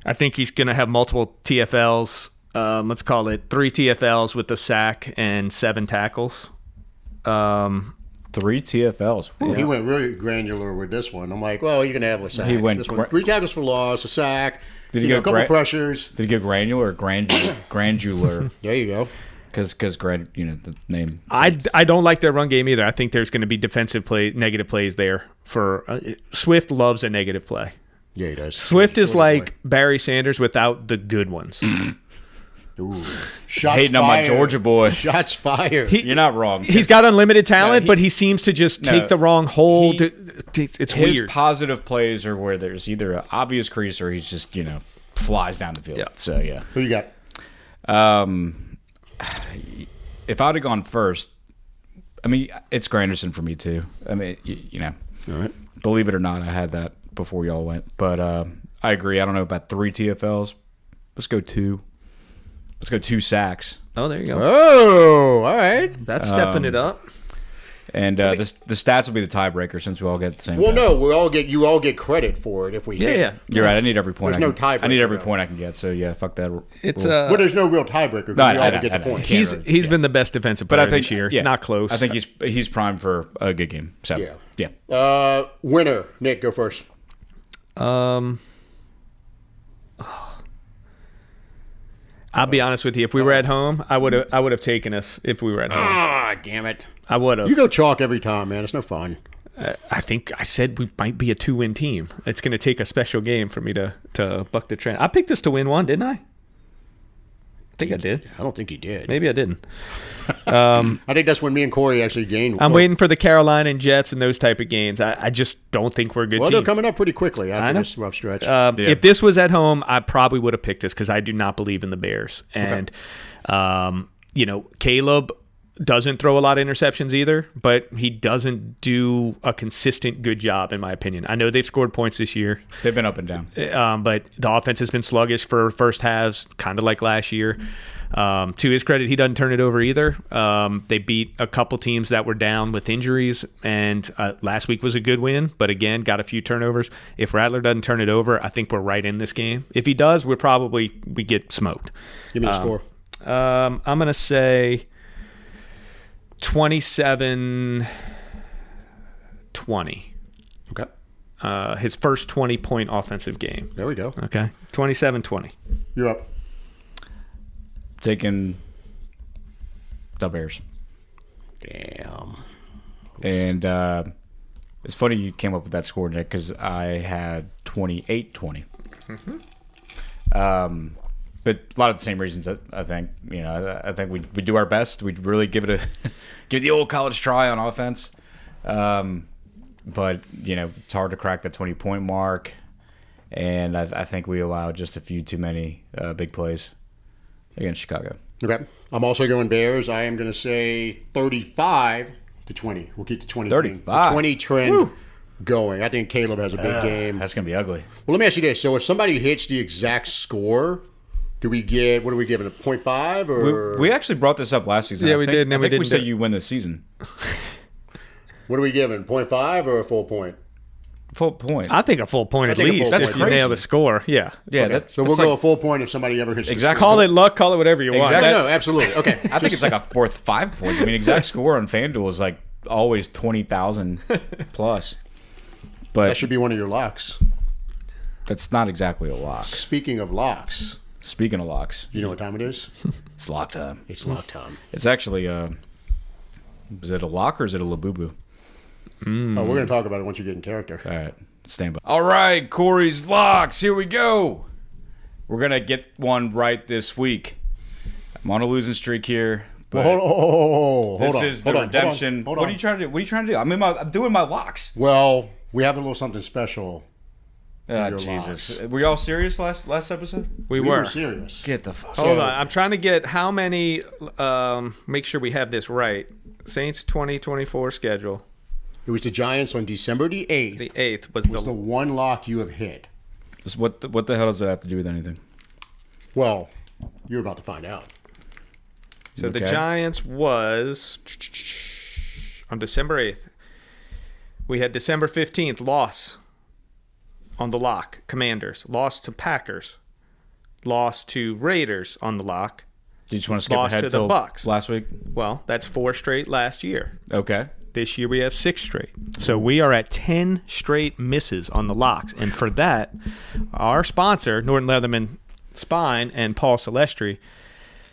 [SPEAKER 4] going to have multiple TFLs. Let's call it 3 TFLs with a sack and 7 tackles.
[SPEAKER 3] 3 TFLs.
[SPEAKER 2] Yeah. He went really granular with this one. I'm like, well, you're going to have a sack.
[SPEAKER 3] He went
[SPEAKER 2] this one, 3 tackles for loss, a sack,
[SPEAKER 3] did he get
[SPEAKER 2] a couple pressures.
[SPEAKER 3] Did he get granular or granular?
[SPEAKER 2] There you go.
[SPEAKER 3] Because the name.
[SPEAKER 4] I don't like their run game either. I think there's going to be negative plays there. For Swift loves a negative play.
[SPEAKER 2] Yeah, he does.
[SPEAKER 4] Swift is like Barry Sanders without the good ones.
[SPEAKER 2] Ooh. Shots
[SPEAKER 3] hating
[SPEAKER 2] fired.
[SPEAKER 3] on my Georgia boy.
[SPEAKER 2] Shots fired.
[SPEAKER 3] You're not wrong.
[SPEAKER 4] He's got unlimited talent, but he seems to just take the wrong hold. It's
[SPEAKER 3] his
[SPEAKER 4] weird.
[SPEAKER 3] positive plays are where there's either an obvious crease or he's just flies down the field.
[SPEAKER 4] Yeah.
[SPEAKER 3] So yeah.
[SPEAKER 2] Who you got?
[SPEAKER 3] If I'd have gone first, I mean, it's Granderson for me too. I mean,
[SPEAKER 2] All right.
[SPEAKER 3] Believe it or not, I had that before y'all went, but I agree. I don't know about 3 TFLs. Let's go 2. Let's go 2 sacks.
[SPEAKER 4] Oh, there you go.
[SPEAKER 2] Oh, all right.
[SPEAKER 4] That's stepping it up.
[SPEAKER 3] And the stats will be the tiebreaker since we all get the same.
[SPEAKER 2] Well,
[SPEAKER 3] guy.
[SPEAKER 2] no, you all get credit for it if we hit.
[SPEAKER 4] Yeah.
[SPEAKER 3] You're right. I need every point.
[SPEAKER 2] There's no tiebreaker,
[SPEAKER 3] I need every
[SPEAKER 2] though.
[SPEAKER 3] point I can get. So yeah, fuck that.
[SPEAKER 4] It's
[SPEAKER 3] rule.
[SPEAKER 2] Well, there's no real tiebreaker because
[SPEAKER 3] No,
[SPEAKER 2] we all get the point.
[SPEAKER 4] he's been the best defensive player this year. It's not close.
[SPEAKER 3] I think he's primed for a good game. So
[SPEAKER 2] Yeah. Winner, Nick, go first.
[SPEAKER 4] I'll be honest with you. If we were at home, I would have taken us if we were at home.
[SPEAKER 2] Ah, damn it.
[SPEAKER 4] I would have.
[SPEAKER 2] You go chalk every time, man. It's no fun.
[SPEAKER 4] I think I said we might be a 2-win team. It's going to take a special game for me to buck the trend. I picked us to win one, didn't I? I think I did.
[SPEAKER 2] I don't think you did.
[SPEAKER 4] Maybe I didn't.
[SPEAKER 2] I think that's when me and Corey actually gained.
[SPEAKER 4] I'm waiting for the Carolina and Jets and those type of games. I just don't think we're a good
[SPEAKER 2] Well,
[SPEAKER 4] team.
[SPEAKER 2] they're coming up pretty quickly after this rough stretch.
[SPEAKER 4] If this was at home, I probably would have picked us because I do not believe in the Bears. And, Caleb doesn't throw a lot of interceptions either, but he doesn't do a consistent good job, in my opinion. I know they've scored points this year.
[SPEAKER 3] They've been up and down.
[SPEAKER 4] But the offense has been sluggish for first halves, kind of like last year. To his credit, he doesn't turn it over either. They beat a couple teams that were down with injuries, and last week was a good win, but again, got a few turnovers. If Rattler doesn't turn it over, I think we're right in this game. If he does, we get smoked.
[SPEAKER 2] Give me a score.
[SPEAKER 4] I'm going to say 27-20.
[SPEAKER 2] Okay.
[SPEAKER 4] His first 20-point offensive game.
[SPEAKER 2] There we go.
[SPEAKER 4] Okay, 27-20.
[SPEAKER 2] You're up.
[SPEAKER 3] Taking the Bears.
[SPEAKER 2] Damn.
[SPEAKER 3] And it's funny you came up with that score, Nick, because I had 28-20. But a lot of the same reasons, I think. I think we do our best. We really give the old college try on offense. But it's hard to crack the 20-point mark, and I think we allow just a few too many big plays against Chicago.
[SPEAKER 2] Okay. I'm also going Bears. I am going to say 35-20. We'll keep the 20
[SPEAKER 3] 35.
[SPEAKER 2] The 20 trend going. I think Caleb has a big game.
[SPEAKER 3] That's going to be ugly.
[SPEAKER 2] Well, let me ask you this. So if somebody hits the exact score, what are we giving, a 0.5 or?
[SPEAKER 3] We actually brought this up last season.
[SPEAKER 4] Yeah, we did, and
[SPEAKER 3] I
[SPEAKER 4] then we
[SPEAKER 3] think we
[SPEAKER 4] didn't
[SPEAKER 3] said
[SPEAKER 4] do it.
[SPEAKER 3] you win the season.
[SPEAKER 2] What are we giving, 0.5 or a full point?
[SPEAKER 3] Full point.
[SPEAKER 4] I think a full point
[SPEAKER 2] I
[SPEAKER 4] at
[SPEAKER 2] think a
[SPEAKER 4] least
[SPEAKER 2] full
[SPEAKER 4] if
[SPEAKER 2] point.
[SPEAKER 4] you
[SPEAKER 3] That's
[SPEAKER 4] nail
[SPEAKER 3] crazy.
[SPEAKER 4] the score. Yeah.
[SPEAKER 3] Yeah,
[SPEAKER 2] Okay. So we'll go a full point if somebody ever hits the
[SPEAKER 3] Exactly.
[SPEAKER 2] score.
[SPEAKER 4] Call it luck, call it whatever you want.
[SPEAKER 3] Exactly.
[SPEAKER 2] No, absolutely. Okay.
[SPEAKER 3] I think it's like a worth 5 points. I mean, exact score on FanDuel is like always 20,000 plus. But
[SPEAKER 2] That should be one of your locks.
[SPEAKER 3] that's not exactly a lock.
[SPEAKER 2] Speaking of locks,
[SPEAKER 3] Speaking of locks,
[SPEAKER 2] you know what time it is?
[SPEAKER 3] it's lock time.
[SPEAKER 2] It's lock time.
[SPEAKER 3] It's actually is it a lock or is it a Labubu?
[SPEAKER 2] Oh, we're going to talk about it once you get in character.
[SPEAKER 3] All right, stand by. All right, Corey's locks. Here we go. We're gonna get one right this week. I'm on a losing streak here. But
[SPEAKER 2] Well, hold
[SPEAKER 3] this
[SPEAKER 2] on.
[SPEAKER 3] is the
[SPEAKER 2] Hold on,
[SPEAKER 3] redemption.
[SPEAKER 2] hold
[SPEAKER 3] What
[SPEAKER 2] on.
[SPEAKER 3] are you trying to do? What are you trying to do? I'm doing my locks.
[SPEAKER 2] Well, we have a little something special your
[SPEAKER 3] Jesus.
[SPEAKER 2] locks.
[SPEAKER 3] Were you all serious last episode?
[SPEAKER 4] We
[SPEAKER 2] We
[SPEAKER 4] were.
[SPEAKER 2] were serious.
[SPEAKER 3] Get the fuck.
[SPEAKER 4] Hold on. I'm trying to get how many. Make sure we have this right. Saints 2024 schedule.
[SPEAKER 2] It was the Giants on December the 8th.
[SPEAKER 4] The 8th was
[SPEAKER 2] was the one lock you have hit.
[SPEAKER 3] What the hell does that have to do with anything?
[SPEAKER 2] Well, you're about to find out.
[SPEAKER 4] So the
[SPEAKER 3] Okay.
[SPEAKER 4] Giants was on December 8th. We had December 15th loss on the lock. Commanders lost to Packers. Lost to Raiders on the lock.
[SPEAKER 3] Do you just want to skip
[SPEAKER 4] Lost
[SPEAKER 3] ahead
[SPEAKER 4] to the
[SPEAKER 3] till
[SPEAKER 4] Bucks.
[SPEAKER 3] last week?
[SPEAKER 4] Well, that's 4 straight last year.
[SPEAKER 3] Okay.
[SPEAKER 4] This year we have 6 straight. So we are at 10 straight misses on the locks. And for that, our sponsor, Norton Leatherman Spine and Paul Celestri,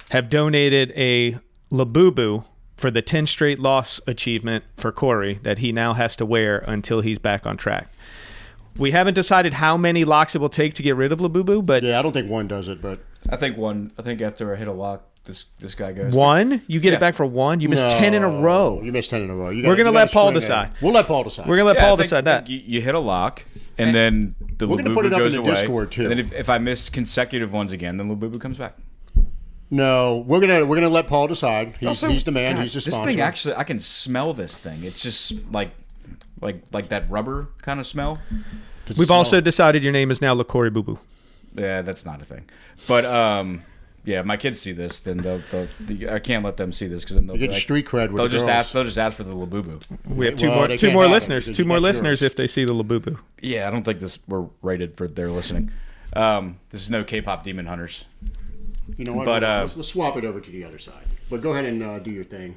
[SPEAKER 4] have donated a Labubu for the 10 straight loss achievement for Corey that he now has to wear until he's back on track. We haven't decided how many locks it will take to get rid of Labubu, but
[SPEAKER 2] Yeah, I don't think one does it, but
[SPEAKER 3] I think after I hit a lock, this guy goes.
[SPEAKER 4] one, you get
[SPEAKER 3] Yeah.
[SPEAKER 4] it back for one. You missed
[SPEAKER 2] No,
[SPEAKER 4] 10 in a row.
[SPEAKER 2] You missed 10 in a row.
[SPEAKER 4] We're going to let Paul decide.
[SPEAKER 2] We'll let Paul decide.
[SPEAKER 4] We're going to let
[SPEAKER 3] Yeah, I
[SPEAKER 4] Paul
[SPEAKER 3] think-
[SPEAKER 4] decide that.
[SPEAKER 3] You hit a lock, and then the
[SPEAKER 2] We're gonna
[SPEAKER 3] Labubu
[SPEAKER 2] put it up in
[SPEAKER 3] goes
[SPEAKER 2] the
[SPEAKER 3] away.
[SPEAKER 2] Discord, too.
[SPEAKER 3] And then if I miss consecutive ones again, then Labubu comes back.
[SPEAKER 2] No, we're gonna let Paul decide. He's the man.
[SPEAKER 3] God,
[SPEAKER 2] He's the
[SPEAKER 3] this
[SPEAKER 2] sponsor.
[SPEAKER 3] thing actually, I can smell this thing. It's just like that rubber kind of smell.
[SPEAKER 2] Does it
[SPEAKER 4] We've
[SPEAKER 2] smell?
[SPEAKER 4] also decided your name is now LaCorey Boo Boo.
[SPEAKER 3] Yeah, that's not a thing. But yeah, my kids see this, then I can't let them see this because then they'll
[SPEAKER 2] You
[SPEAKER 3] be
[SPEAKER 2] get
[SPEAKER 3] like,
[SPEAKER 2] street cred with
[SPEAKER 3] they'll
[SPEAKER 2] the
[SPEAKER 3] just
[SPEAKER 2] girls.
[SPEAKER 3] ask. They'll just ask for the Labubu.
[SPEAKER 4] We have
[SPEAKER 2] Well, they
[SPEAKER 4] two
[SPEAKER 2] can't
[SPEAKER 4] more
[SPEAKER 2] have it
[SPEAKER 4] listeners.
[SPEAKER 2] because
[SPEAKER 4] Two
[SPEAKER 2] you
[SPEAKER 4] more
[SPEAKER 2] got
[SPEAKER 4] listeners
[SPEAKER 2] yours.
[SPEAKER 4] if they see the Labubu.
[SPEAKER 3] Yeah, I don't think we're rated for their listening. This is no K-pop Demon Hunters.
[SPEAKER 2] You know what?
[SPEAKER 3] But,
[SPEAKER 2] let's swap it over to the other side. But go ahead and do your thing.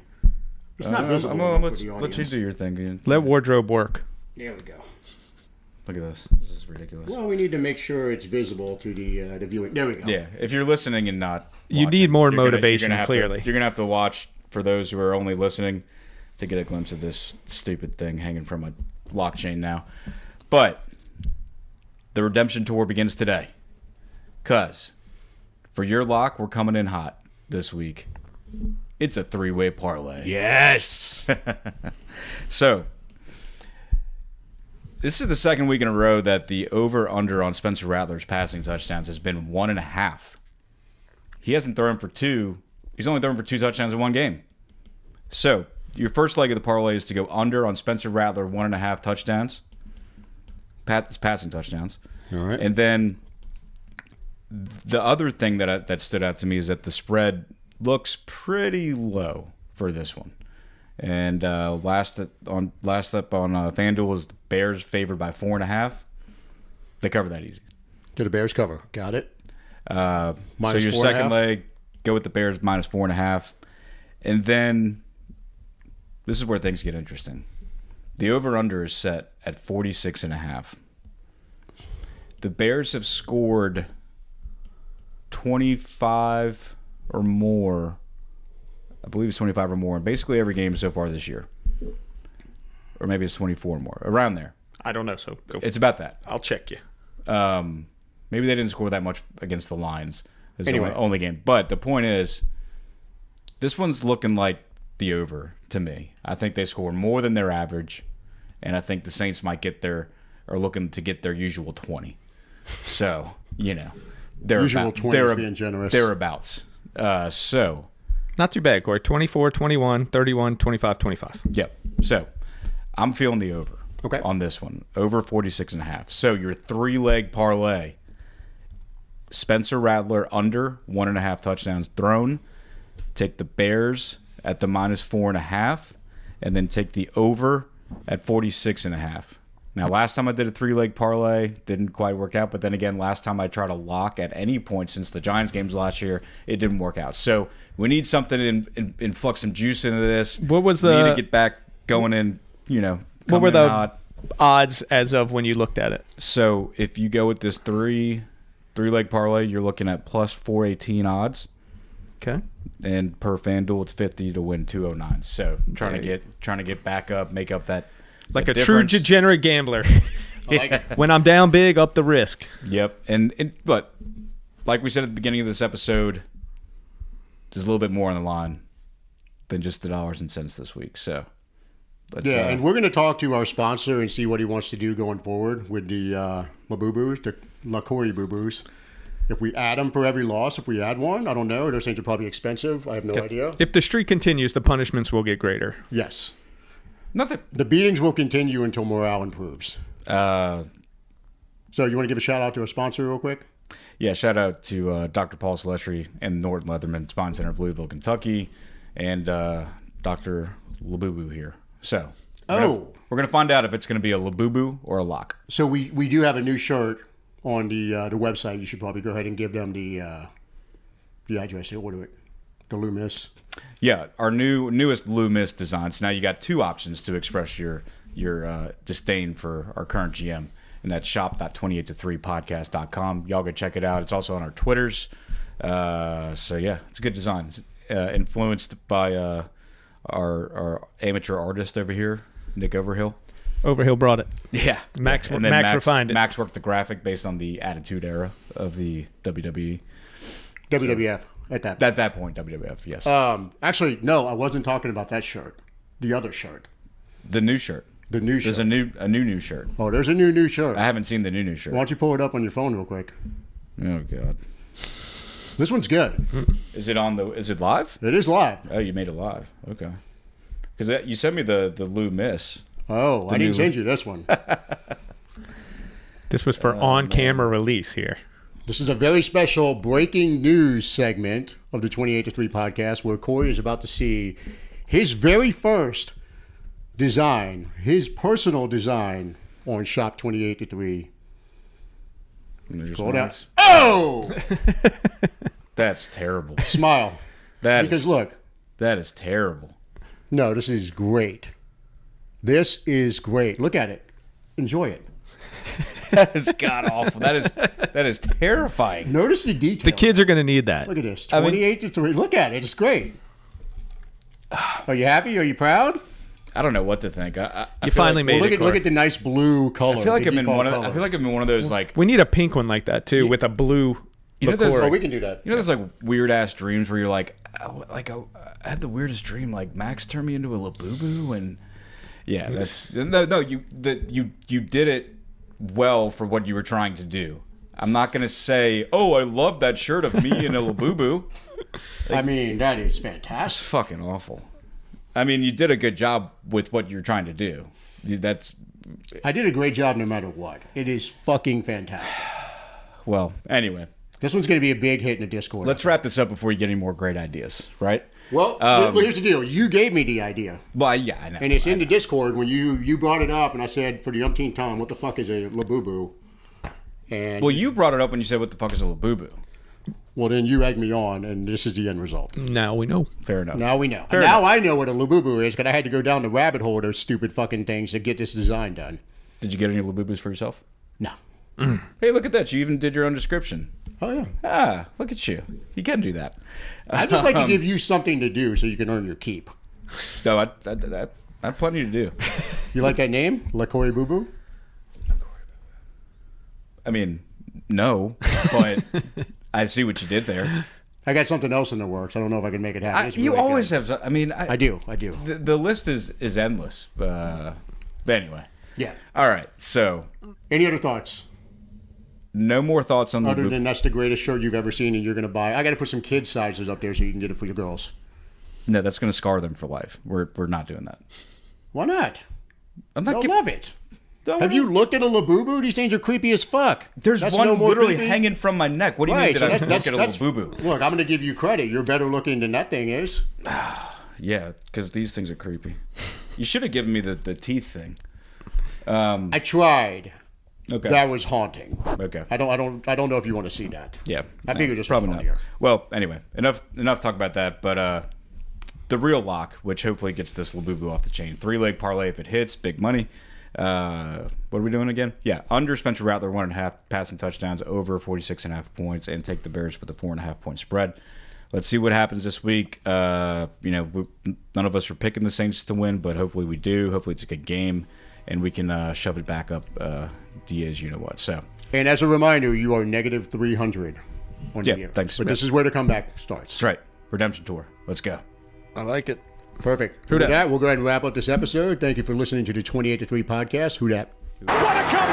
[SPEAKER 2] It's not visible
[SPEAKER 3] I'm
[SPEAKER 2] enough
[SPEAKER 3] gonna
[SPEAKER 2] for
[SPEAKER 3] let
[SPEAKER 2] the
[SPEAKER 3] you
[SPEAKER 2] audience.
[SPEAKER 3] do your thing. Ian.
[SPEAKER 4] Let wardrobe work.
[SPEAKER 2] There we go.
[SPEAKER 3] Look at this. This is ridiculous.
[SPEAKER 2] Well, we need to make sure it's visible to the viewing. There we go.
[SPEAKER 3] Yeah, if you're listening and not
[SPEAKER 4] You
[SPEAKER 3] watching,
[SPEAKER 4] need more
[SPEAKER 3] you're gonna-
[SPEAKER 4] motivation,
[SPEAKER 3] have
[SPEAKER 4] clearly.
[SPEAKER 3] you're gonna have to watch for those who are only listening to get a glimpse of this stupid thing hanging from a lock chain now. But the redemption tour begins today. Cause for your lock, we're coming in hot this week. It's a 3-way parlay.
[SPEAKER 2] Yes.
[SPEAKER 3] So, this is the second week in a row that the over-under on Spencer Rattler's passing touchdowns has been 1.5. He hasn't thrown for 2. He's only thrown for 2 touchdowns in one game. So, your first leg of the parlay is to go under on Spencer Rattler 1.5 touchdowns. Passing touchdowns.
[SPEAKER 2] All right.
[SPEAKER 3] And then the other thing that stood out to me is that the spread looks pretty low for this one. And last up on FanDuel was the Bears favored by 4.5. They cover that easy.
[SPEAKER 2] To the Bears cover. Got it.
[SPEAKER 3] So
[SPEAKER 2] Minus
[SPEAKER 3] your
[SPEAKER 2] 4.5?
[SPEAKER 3] second leg, go with the Bears minus 4.5. And then this is where things get interesting. The over-under is set at 46.5. The Bears have scored 25 or more. I believe it's 25 or more in basically every game so far this year. Or maybe it's 24 or more. Around there.
[SPEAKER 4] I don't know, so go.
[SPEAKER 3] It's about that.
[SPEAKER 4] I'll check you.
[SPEAKER 3] Maybe they didn't score that much against the Lions. It's
[SPEAKER 2] Anyway.
[SPEAKER 3] the only game. But the point is, this one's looking like the over to me. I think they score more than their average, and I think the Saints might are looking to get their usual 20. So, they're
[SPEAKER 2] Usual 20 is being generous.
[SPEAKER 3] Thereabouts. So,
[SPEAKER 4] Not too bad, Corey. 24, 21, 31, 25, 25.
[SPEAKER 3] yep. So, I'm feeling the over.
[SPEAKER 2] Okay.
[SPEAKER 3] On this one, over 46.5. So your 3-leg parlay, Spencer Rattler under 1.5 touchdowns thrown. Take the Bears at the minus 4.5, and then take the over at 46.5. Now, last time I did a 3-leg parlay, didn't quite work out. But then again, last time I tried to lock at any point since the Giants games last year, it didn't work out. So we need something to influx some juice into this.
[SPEAKER 4] What was
[SPEAKER 3] we
[SPEAKER 4] the-
[SPEAKER 3] need to get back going in,
[SPEAKER 4] What were
[SPEAKER 3] coming in
[SPEAKER 4] the
[SPEAKER 3] hot.
[SPEAKER 4] odds as of when you looked at it?
[SPEAKER 3] So if you go with this 3-leg parlay, you're looking at plus 418 odds,
[SPEAKER 4] Okay.
[SPEAKER 3] and per FanDuel it's 50 to win 209. So trying to get back up, make up that
[SPEAKER 4] Like
[SPEAKER 3] that
[SPEAKER 4] a true
[SPEAKER 3] difference.
[SPEAKER 4] degenerate gambler.
[SPEAKER 2] I like it.
[SPEAKER 4] When I'm down big, up the risk.
[SPEAKER 3] Yep, and but like we said at the beginning of this episode, there's a little bit more on the line than just the dollars and cents this week. So let's,
[SPEAKER 2] Yeah, and we're going to talk to our sponsor and see what he wants to do going forward with the Labubus, the Lakori Boo-Boos. If we add them for every loss, if we add one, I don't know. Those things are probably expensive. I have no idea.
[SPEAKER 4] If the streak continues, the punishments will get greater.
[SPEAKER 2] Yes.
[SPEAKER 3] Nothing.
[SPEAKER 2] The beatings will continue until morale improves. So you want to give a shout out to a sponsor real quick?
[SPEAKER 3] Yeah, shout out to Dr. Paul Celestri and Norton Leatherman Spine Center of Louisville, Kentucky, and Dr. Labubu here. So we're gonna find out if it's gonna be a Labubu or a lock.
[SPEAKER 2] So we do have a new shirt on the website. You should probably go ahead and give them the address to order it. The Loomis.
[SPEAKER 3] Yeah, our newest Loomis designs. Now you got two options to express your disdain for our current GM. And that's shop.28to3podcast.com. Y'all go check it out. It's also on our Twitters. So, yeah, it's a good design. Influenced by our amateur artist over here, Nick Overhill.
[SPEAKER 4] Overhill brought it.
[SPEAKER 3] Yeah.
[SPEAKER 4] Max
[SPEAKER 3] And then
[SPEAKER 4] refined it.
[SPEAKER 3] Max worked the graphic based on the Attitude Era of the WWE.
[SPEAKER 2] WWF at that point.
[SPEAKER 3] At that point, WWF, yes.
[SPEAKER 2] Actually, no, I wasn't talking about that shirt. The other shirt.
[SPEAKER 3] The new shirt.
[SPEAKER 2] The new shirt.
[SPEAKER 3] There's a new shirt.
[SPEAKER 2] Oh, there's a new shirt.
[SPEAKER 3] I haven't seen the new shirt.
[SPEAKER 2] Why don't you pull it up on your phone real quick?
[SPEAKER 3] Oh, God.
[SPEAKER 2] This one's good.
[SPEAKER 3] Is it live?
[SPEAKER 2] It is live.
[SPEAKER 3] Oh, you made it live. Okay. Because you sent me the Lou Miss.
[SPEAKER 2] Oh, I didn't send you this one.
[SPEAKER 4] This was for on-camera release here.
[SPEAKER 2] This is a very special breaking news segment of the 28 to 3 podcast where Corey is about to see his very first design, his personal design on Shop 28 to 3. Scroll down. Oh!
[SPEAKER 3] That's terrible.
[SPEAKER 2] Smile. Because look.
[SPEAKER 3] That is terrible.
[SPEAKER 2] No, this is great. This is great. Look at it. Enjoy it.
[SPEAKER 3] That is god awful. That is terrifying.
[SPEAKER 2] Notice the detail.
[SPEAKER 4] The kids are going to need that.
[SPEAKER 2] Look at this. 28 to 3. Look at it. It's great. Are you happy? Are you proud?
[SPEAKER 3] I don't know what to think.
[SPEAKER 4] You finally made it.
[SPEAKER 2] Look at the nice blue color.
[SPEAKER 3] I feel like I'm in one of those like.
[SPEAKER 4] We need a pink one like that too, with a blue.
[SPEAKER 2] Oh, we can do that.
[SPEAKER 3] You know, there's like weird ass dreams where you're like, I had the weirdest dream. Like Max turned me into a Labubu, and yeah, that's no. You did it well for what you were trying to do. I'm not gonna say, oh, I love that shirt of me in a Labubu.
[SPEAKER 2] I mean, that is fantastic.
[SPEAKER 3] It's fucking awful. I mean, you did a good job with what you're trying to do.
[SPEAKER 2] I did a great job no matter what. It is fucking fantastic.
[SPEAKER 3] Well, anyway.
[SPEAKER 2] This one's going to be a big hit in the Discord.
[SPEAKER 3] Let's wrap this up before you get any more great ideas, right?
[SPEAKER 2] Well, here's the deal. You gave me the idea.
[SPEAKER 3] Well, yeah, I know.
[SPEAKER 2] And it's in the Discord when you brought it up, and I said for the umpteenth time, what the fuck is a Labubu? And
[SPEAKER 3] well, you brought it up when you said, what the fuck is a Labubu?
[SPEAKER 2] Well, then you egged me on, and this is the end result.
[SPEAKER 4] Now we know.
[SPEAKER 3] Fair enough.
[SPEAKER 2] Now we know. Now I know what a Labubu is, because I had to go down the rabbit hole of those stupid fucking things to get this design done.
[SPEAKER 3] Did you get any Labubus for yourself?
[SPEAKER 2] No.
[SPEAKER 3] Hey, look at that. You even did your own description.
[SPEAKER 2] Oh, yeah.
[SPEAKER 3] Ah, look at you. You can do that.
[SPEAKER 2] I just like to give you something to do so you can earn your keep.
[SPEAKER 3] No, I have plenty to do.
[SPEAKER 2] You like that name? Lakori Boo-Boo?
[SPEAKER 3] I mean, no, but I see what you did there.
[SPEAKER 2] I got something else in the works. I don't know if I can make it happen.
[SPEAKER 3] You
[SPEAKER 2] really
[SPEAKER 3] always
[SPEAKER 2] good.
[SPEAKER 3] have. I mean,
[SPEAKER 2] I do.
[SPEAKER 3] The list is endless. But anyway.
[SPEAKER 2] Yeah.
[SPEAKER 3] All right. So.
[SPEAKER 2] Any other thoughts?
[SPEAKER 3] No more thoughts on
[SPEAKER 2] other than that's the greatest shirt you've ever seen and you're going to buy. I got to put some kids sizes up there so you can get it for your girls.
[SPEAKER 3] No, that's going to scar them for life. We're not doing that.
[SPEAKER 2] Why not?
[SPEAKER 3] They'll
[SPEAKER 2] love it. Have you looked at a Labubu? These things are creepy as fuck.
[SPEAKER 3] There's one literally hanging from my neck. What do you mean that I look at a Labubu?
[SPEAKER 2] Look, I'm going to give you credit. You're better looking than that thing is.
[SPEAKER 3] Yeah, because these things are creepy. You should have given me the teeth thing.
[SPEAKER 2] I tried.
[SPEAKER 3] Okay.
[SPEAKER 2] That was haunting.
[SPEAKER 3] Okay.
[SPEAKER 2] I don't know if you want to see that.
[SPEAKER 3] Yeah.
[SPEAKER 2] I figured this
[SPEAKER 3] probably
[SPEAKER 2] was funnier.
[SPEAKER 3] Not. Well, anyway, enough talk about that. But the real lock, which hopefully gets this Labubu off the chain, 3-leg parlay if it hits, big money. What are we doing again? Yeah, under Spencer Rattler 1.5 passing touchdowns, over 46.5 points, and take the Bears with a 4.5 point spread. Let's see what happens this week. None of us are picking the Saints to win, but hopefully we do. Hopefully it's a good game, and we can shove it back up. DA's, you know what? So. And
[SPEAKER 2] as a reminder, you are negative 300 on the year.
[SPEAKER 3] Thanks.
[SPEAKER 2] But this is where the comeback starts.
[SPEAKER 3] That's right. Redemption tour. Let's go.
[SPEAKER 4] I like it.
[SPEAKER 2] Perfect. With that, we'll go ahead and wrap up this episode. Thank you for listening to the 28 to 3 podcast. Who dat?
[SPEAKER 1] What a comeback!